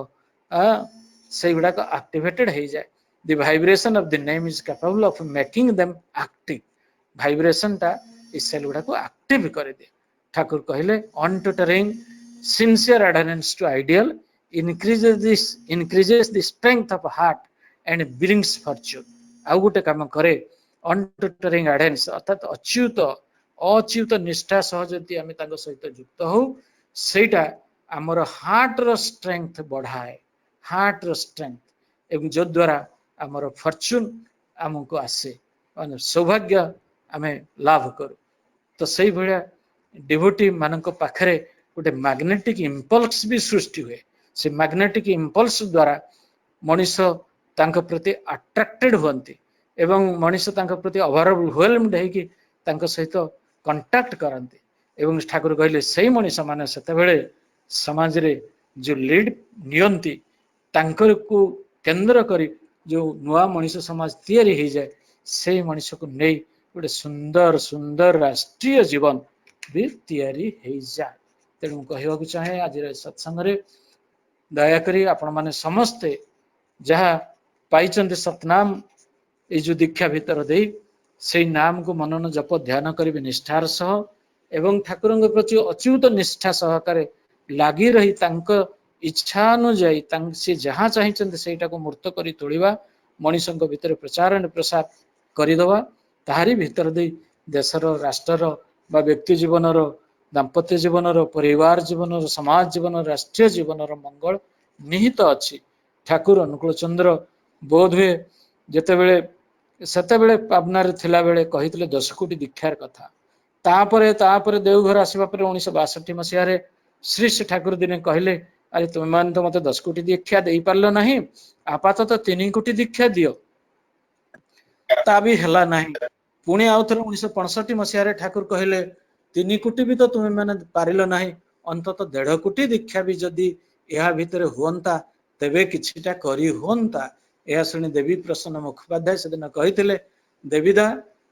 से गुडाक एक्टिवेटेड हो जाए the vibration of the name is capable of making them active vibration टा इस सेल गुड़ा को एक्टिव कर दे ठाकुर कहले untiring sincere adherence to ideal increases the strength of heart and brings fortune आउ गोटे काम करे अनटरिंग एडहेरेंस अर्थात अच्युत निष्ठा सह जदि आम सहित युक्त हो सेटा आमर हार्ट रो स्ट्रेंथ बढ़ाए हार्ट रो स्ट्रेंथ एवं जो द्वारा आमर फॉर्च्यून आमको आसे सौभाग्य आमे लाभ करू तो से भाया डिवोटी मानक पाखरे गोटे मैग्नेटिक इंपल्स भी सृष्टि हुए से मैग्नेटिक इंपल्स द्वारा मनीष तांको प्रति अट्रैक्टेड हुअन्ति एवं मनीष तांको प्रति ओवरवेलम्ड होइकि तांको सहित कांटेक्ट करन्ति एवं ठाकुर कहले सही मनीष माने सेतेबेले समाज रे जो लीड नियंती तांकर को केंद्र करी जो नुआ मनीष समाज तैयारी हो जाए से मनीष को नहीं गोटे सुंदर सुंदर राष्ट्रीय जीवन भी तैयारी हो जाए। तेणु कहवाक चाहे आज सत्संग दयाकोरी आपण माने समस्ते जहाँ पाई सतनाम ये जो दीक्षा भीतर दे से नाम को मनन जप ध्यान करेंगे निष्ठार सह एवं ठाकुर प्रति अच्युत निष्ठा सहकारे लगी रही इच्छा अनुजाई से जहाँ चाहिए सेटा को मूर्त कर तोड़ा मनीषों भितर प्रचार प्रसार करदवा ताहारी भीतर दे देशर राष्ट्र बा व्यक्ति जीवन दाम्पत्य जीवन परिवार जीवन समाज जीवन राष्ट्रीय जीवन मंगल निहित अच्छी। ठाकुर अनुकूल चंद्र बोध हुए जितेबले सेतेबेले पाबनारे थिला बेले कहितले 10 कोटी दीक्षार कथा तापरे देवघर आसीबा परे 1962 मसीह रे श्री श्री ठाकुर दिने कहले अरे तुम मान तो मते 10 कोटी दीक्षा दे पारलो नहीं आपातत 3 कोटी दीक्षा दियो ता भी हला नहीं पुणी आउ थरे 1965 मसीह रे ठाकुर कहले 3 कोटी भी तो तुम माने पारिलो नहीं अंतत 1.5 कोटी दीक्षा भी जदी यहा भितरे हुअंता तेबे किछिटा करी हुअंता। यह शुणी देवी प्रसन्न मुखोपाध्याय से दिन कही देवीदा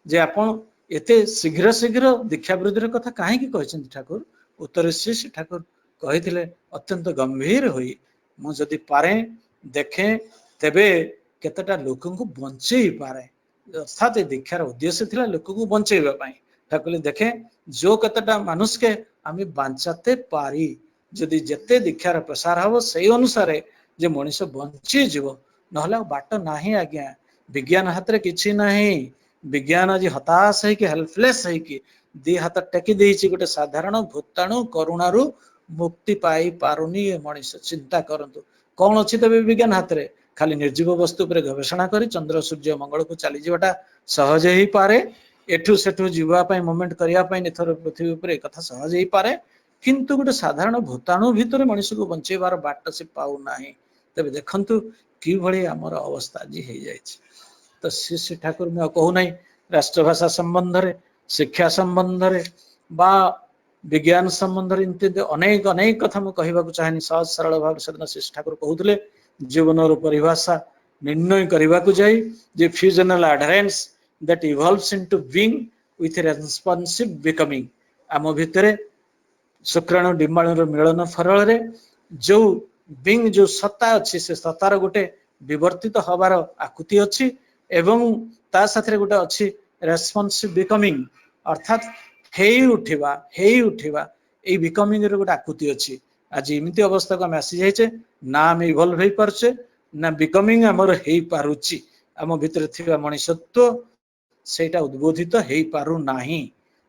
जे आपण एते शीघ्र शीघ्र दीक्षा वृद्धि कथा कहीं ठाकुर उत्तर श्री श्री ठाकुर कही अत्यंत गंभीर हुई मुझे पारे देखे तेबे केतेटा लोक बंचे पारे अर्थात दीक्षार उद्देश्य थिला लोक को बंचेबा पाई ठाकुर देखे जो केतेटा मानुष के आम बांचाते पारी जदि जेते दीक्षार प्रसार हम से अनुसार जे मनीष बंची जीव नहले बाट नाही आज्ञा विज्ञान हाथ रे किछि नाही विज्ञान आज हताश है कि हेल्पलेस है कि दी हाथ टेकी देछि गोटे साधारण भूताणु करुणारू मुक्ति पाई पारुनी मनीष चिंता करंतु कौन अछि तबे विज्ञान हाथ रे खाली निर्जीव वस्तु पर गवेषणा करी चंद्र सूर्य मंगल को चली जीवाटा सहज ही पारे एठू सेठू जीवा पई मूवमेंट करिया पई निथर पृथ्वी ऊपर कथा सहज ही पारे किंतु गोटे साधारण भूताणु भीतर मनीष को बंचेबार बाट से पाउ नाही। तबे देखंतु कि भली हमर अवस्था जी हो जाए तो श्री श्री ठाकुर में कहू ना राष्ट्रभाषा संबंध रे शिक्षा संबंध रे बा विज्ञान संबंध रे इत्यादि अनेक अनेक कथा मुझे कहवाक चाहेनी सहज सरल भाव से श्री ठाकुर कहते जीवन परिभाषा निर्णय करने को जाए जे fusional adherence that evolves into being with responsive becoming आम भितर शुक्राणु डिम्बाणु मिलन फरल रे जो बीइंग जो सत्ता अच्छी से सत्तार गोटे विवर्तित हबार आकृति अच्छी एवं ता साथरे गोटे अच्छी रेस्पॉन्सिव बिकमिंग अर्थात हेई उठिबा ए बिकमिंग रे गोटे आकृति अच्छी। आज इमिति अवस्था को आम आसी जाइए ना आम इवॉल्व हो पारछे ना बिकमिंग आमर हेई पारुची आम भितर थिबा मनुष्यत्व सेटा उद्बोधित हेई पारु नाही।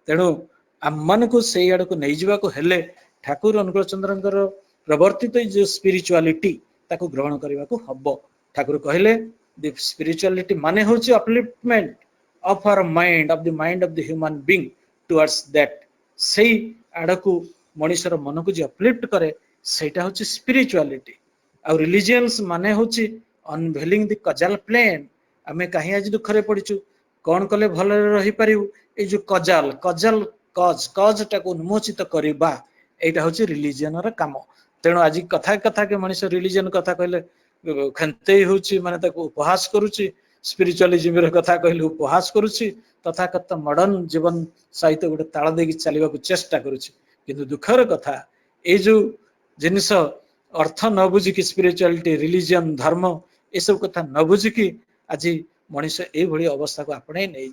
तेणु आम मन को से आड़ को नहीं जावा को हेले ठाकुर अनुकूल चंद्रंकर प्रवर्तित जो स्पिरिचुआलिटी ताको ग्रहण करने को हब। ठाकुर कहले द स्पिरिचुआलिटी माने होची upliftment of our mind of the mind of the human being towards that सेई आड़ को मनुष्यर मन को जो अपलिफ्ट करे सेटा होची स्पिरिचुआलिटी। आ रिलीजियंस माने होची अनवेलिंग द कजाल प्लेन आमे कहीं आज दुख रे पड़ीचु कौन कले भल रही पारिबु ए जो कजाल कजाल कज कज टाको उन्मोचित करबा एटा होची रिलीजियन रा काम। तेणु आज कथा कथा के मनुष्य रिलीजन कथा कहले खेते होची माने ताको उपहास करूची स्पिरिचुअलिज्म रे कथा कहले उपहास करूची तथा कत मॉडर्न जीवन सहित गोटे ताल देकी चलवा को चेष्टा करूची किंतु दुखर कथा ए जो जिनिस अर्थ न बुझी कि स्पिरिचुअलिटी रिलीजन धर्म ये सब कथा न बुझी कि आज मनुष्य ए भली अवस्था को आपणे नै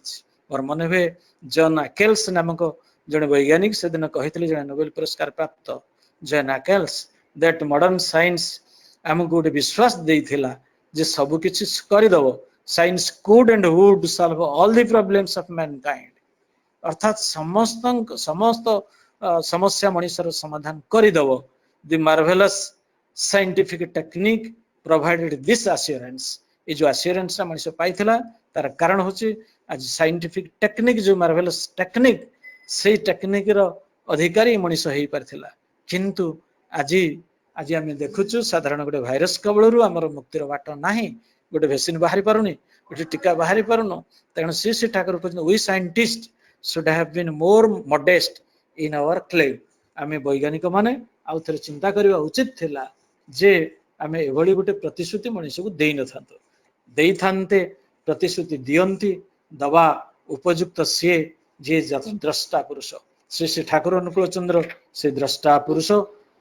मोर मन हुए जॉन आकेल्स नामक जड़े वैज्ञानिक से दिन कही जड़े नोबेल पुरस्कार प्राप्त John Eccles that modern science आमको गोटे विश्वास देइथिला जे सब किछि करदब science could and would solve all the problems of mankind अर्थात समस्त समस्या मनुष्यर समाधान करदब the marvellous scientific technique provided this assurance ये जो एश्योरेंस मनुष्य पाइथिला तार कारण होची आज साइंटिफिक टेक्निक जो मार्वेलस टेक्निक से टेक्निक रो अधिकारी मनुष्य हो पारथिला किंतु आज आज आम देखुचु साधारण गोटे भाइरस कबलू आमर मुक्तिर बाट नाही गोटे वैक्सीन बाहरी पारुनी गोटे टीका बाहरी पारुन तेणु श्री श्री ठाकुर कहते we scientist should have been more modest in our claim आम वैज्ञानिक माने आउ थे चिंता करवा उचित थिला जे आमे एभली गोटे प्रतिश्रुति मनुष्य को देई नथांतो देई थांते प्रतिश्रुति दियंती दवा उपयुक्त सी जे द्रष्टा पुरुष श्री श्री ठाकुर अनुकूल चंद्र से द्रष्टा पुरुष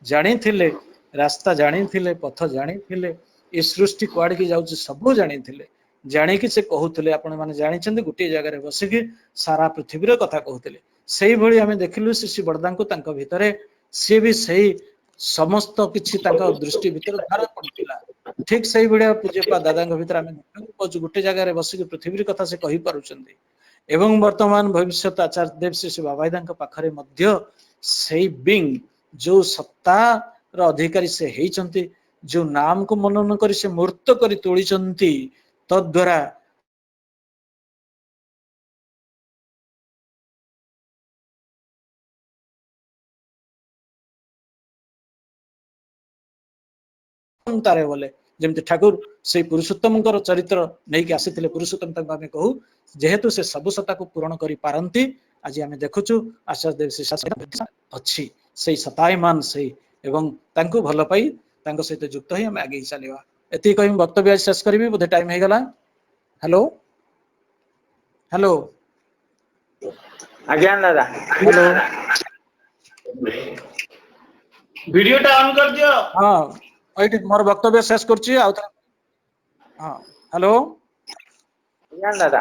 जानी थिले रास्ता जानी थिले पथ जानी थिले ए सृष्टि कुआड़ की जाउची सब जानी थिले जानी कि से कहूले आपण माने जानी छंदी गोटे जगह रे बसिकी सारा पृथ्वी रे कथा कहूले सेही भली आमे देखिलु श्री श्री बड़दा को तांको भितरे से भी सही समस्त किछि तांको दृष्टि भितर धारा पड़तिला ठीक सही भलिया पूज्यपा दादा भितर आमे गोटे जगह रे बसिकी पृथ्वी रे कथा से कहि पारुचंदी एवं वर्तमान भविष्य आचार्य देव श्री श्री बाबाईदा पाखरे मध्य सही बिंग जो सत्ता र अधिकारी से हेइचंती जो नाम को मनन करी से मूर्त करी तोड़ीचंती तद्वारा तारे बोले जमती ठाकुर से पुरुषोत्तम चरित्र नहीं कि आसीथिले पुरुषोत्तम तांको आमे कहू जेहेतु से सब सत्ता को पूर्ण करी पारंती आज आमे देखुचु आचार्य देव श्री अच्छी से सतायमान से एवं तांको भल पाई तांको सहित युक्त ही आमे आगे चलिबा एति कहि वक्तव्य शेष करबी बोधे टाइम हे गला हेलो हेलो आज्ञा दादा हेलो वीडियो टा ऑन कर दियो हाँ एठी मोर वक्तव्य शेष करछि आ हाँ हेलो आज्ञा दादा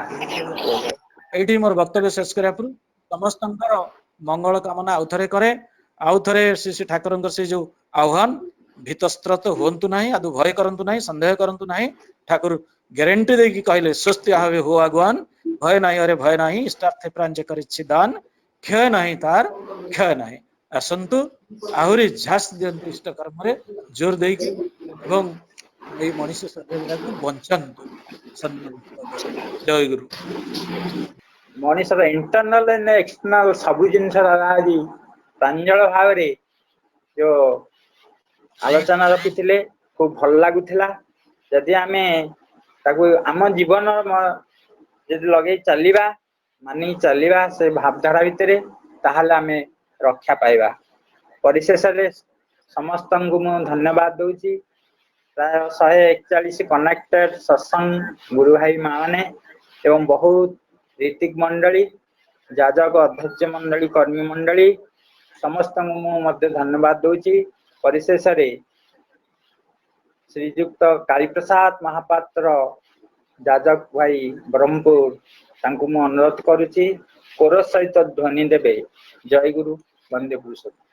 एठी मोर वक्तव्य शेष करिया पुरु समस्तंकर मंगल कामना आउथरे करे आउथरे श्री श्री ठाकुरंकर से जो आह्वान भीतस्त्रत होंतु नाही आदु भय करंतु नाही संदेह करंतु नाही ठाकुर ग्यारंटी दे कि कहले स्वस्ति आवे हो आगवान भय नाही अरे भय नाही इष्टार्थ प्रांज करिछि दान क्षय नाही तार क्षय नाही असंतु आहुरी झास दियंतु इष्ट कर्म रे जोर देई कि एवं ए मनुष्य शरीर को बंचंतु जय गुरु मनीषर इंटरनल एंड एक्सटर्नल सब जिनस आज प्रांजल भाव रे जो आलोचना रखिथिले खूब भल लागुथिला जदि आमे ताकू आम जीवन जदि लगे चलिबा मानी चलिबा से भावधारा भितरे ताहाले आमे रक्षा पाइबा परिशेष रे समस्त को मु धन्यवाद दउची प्राय 141 कनेक्टेड सत्संग गुरु भाई माने एवं बहुत ऋतिक मंडली जाजक अध्यक्ष मंडली कर्मी मंडली समस्त को मध्य धन्यवाद दउची परिशेष रे श्रीयुक्त कालीप्रसाद महापात्र जाजक भाई ब्रह्मपुर तांको मु अनुरोध करुची कोर सहित ध्वनि देबे जय गुरु वंदे पुरुषोत्तम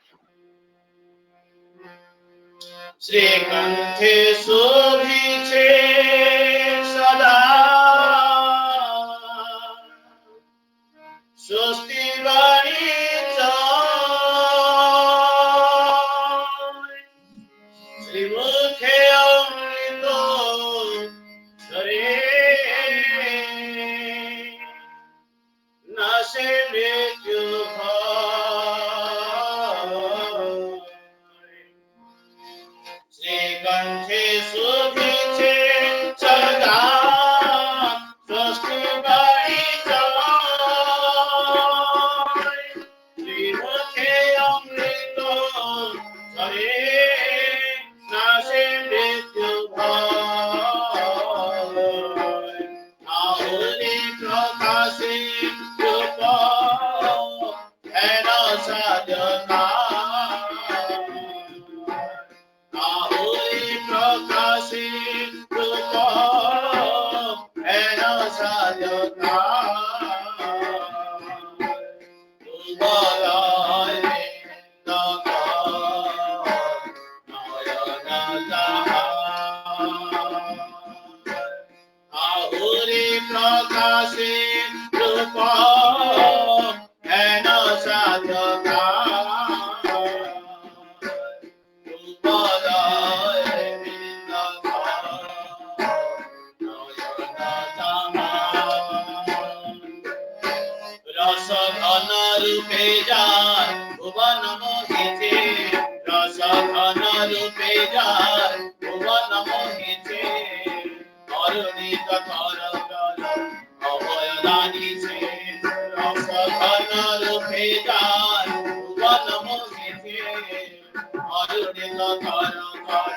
श्रीकंठे शोभिछे सदा स्वस्ति वाणी श्रीमुखे अमृत धरे नाशे मृत्यु श्रीकंठे शोभिछे सदा स्वस्ति वाणी श्रीमुखे अमृत धरे नाशे मृत्यु आहुति प्रकाशे रूप हेन साधना आहुति प्रकाशे रूप हेन साधना आहुरी प्रकाशे रूप हेन साधका रस घन रूपे जान भुवन मोहिते रस घन रूपे जान भुवन मोहिते अरुणित करगल अभयदानी से रस घन रूपे जान भुवन मोहिते অমৃত ধর ধর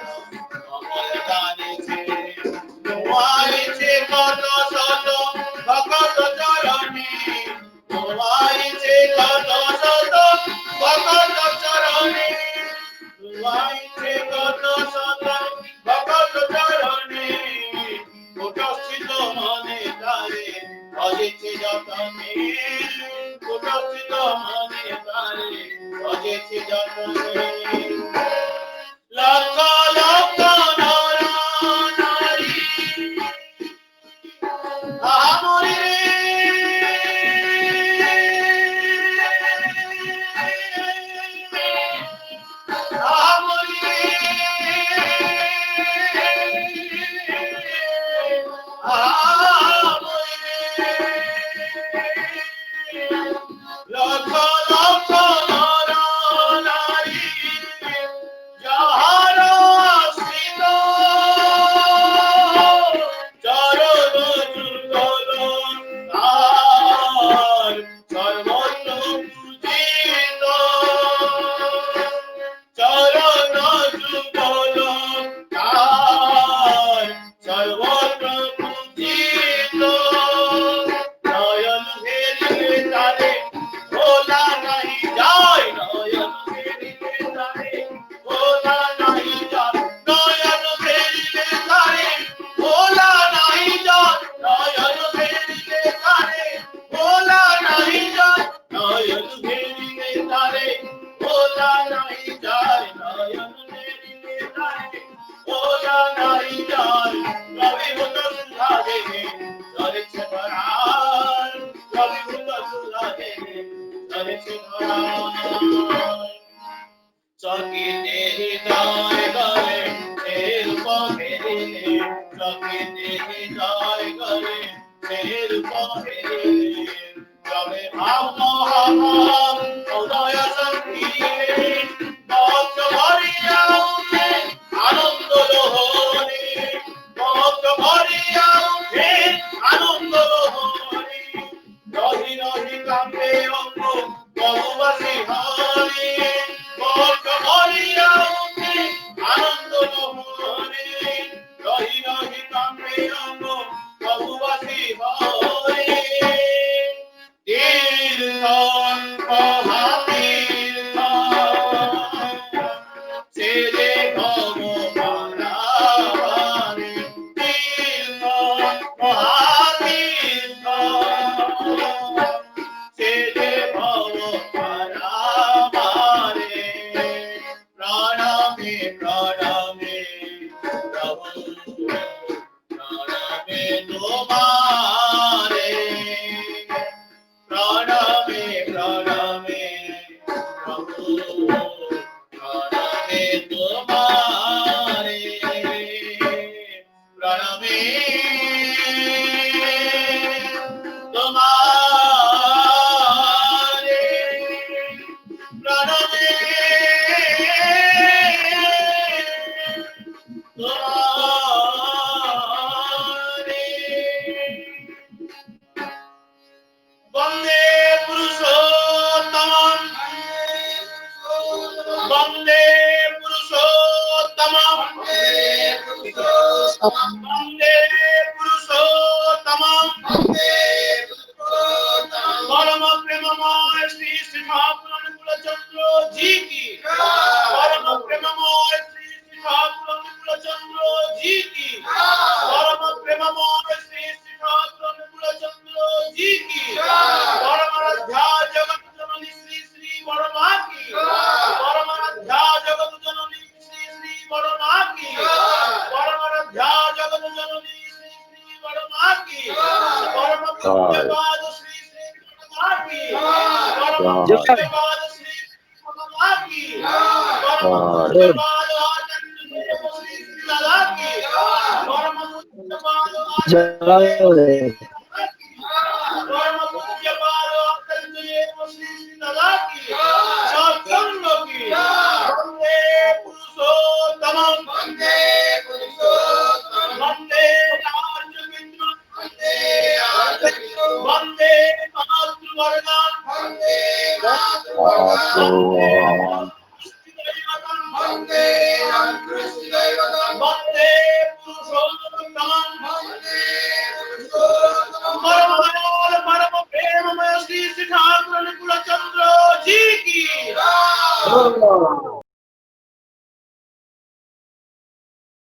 অমল দানেছে তোমারিছে কত শত ভকত চরণে তোমারিছে কত শত ভকত চরণে তোমারিছে কত শত ভকত চরণে কুটস্থিত মনে তারে অজিছে যতনে কুটস্থিত মনে তারে অজিছে যতনে লক্ষ লক্ষ নর নারী আমরি লক্ষ লক্ষ নর নারী যাহার আশ্রিত চরণ যুগল তার সর্বত্র পূজিত চরণ যুগল তার সর্বত্র পূজিত নয়ন ভেরিলে তারে ভোলা নাহি যায় নয়ন ভেরিলে তারে ভোলা নাহি যায় নয়ন ভেরিলে তারে ভোলা নাহি যায় নয়ন ভেরিলে তারে ভোলা নাহি যায় নয়ন ভেরিলে তারে ভোলা নাহি যায় নয়ন ভেরিলে তারে ভোলা নাহি যায় রবি ভূত সুধা দেহে চলেছে ভরার রবি ভূত সুধা দেহে চলেছে ভরার চকিতে হৃদয় গলে এর পহেরিলে চকিতে হৃদয় গলে এর পহেরিলে তবে ভাব মহাভাব উদয় সঙ্গীলে ভক্ত ভরিয়া উঠে আনন্দ লোহরে ভক্ত ভরিয়া উঠে আনন্দ লোহরে রহি রহি কাঁপে অঙ্গ বহুবাসী হরে ভক্ত ভরিয়া উঠে আনন্দ লোহরে রহি রহি কাঁপে অঙ্গ বহুবাসী হরে তীর্থ মহাতীর্থ সে যে ভগবানে তীর্থ মহাতীর্থ সে যে ভগবানে প্রণামে প্রণামে প্রভু প্রণামে তোমারে প্রণামে প্রণামে প্রভু প্রণামে তোমারে প্রণামে তোমারে প্রণামে তোমারে বন্দে পুরুষোত্তমম বন্দে পুরুষোত্তমম বন্দে পুরুষোত্তমম পরম প্রেমময় শ্রী শ্রী মহাপ্রভু চন্দ্র জি কি পরম প্রেমময় শ্রী শ্রী মহাপ্রভু চন্দ্র জি কি পরম প্রেমময় শ্রী শ্রী মহাপ্রভু চন্দ্র জি কি পরমারাধ্যা জগৎ জননী শ্রী শ্রী বড়মা কি পরমারাধ্যা জগৎ জননী শ্রী শ্রী বড়মা কি পরমারাধ্যা জগৎ জননী শ্রী শ্রী বড়মা কি পরম পূজ্যপাদ শ্রী শ্রী বড়মা কি পরম পূজ্যপাদ শ্রী শ্রী বড়মা কি পরম পূজ্যপাদ আচার্য দেব শ্রী শ্রী দাদা কি পরম পূজ্যপাদ আচার্য পরম পূজ্যপাদ আচার্য দেব শ্রী শ্রী দাদা কি সৎসঙ্গ কি বন্দে পুরুষোত্তমম বন্দে পুরুষোত্তমম বন্দে আচার্যবৃন্দ বন্দে আচার্য বন্দে মাতৃবর্গান বন্দে মাতৃবর্গান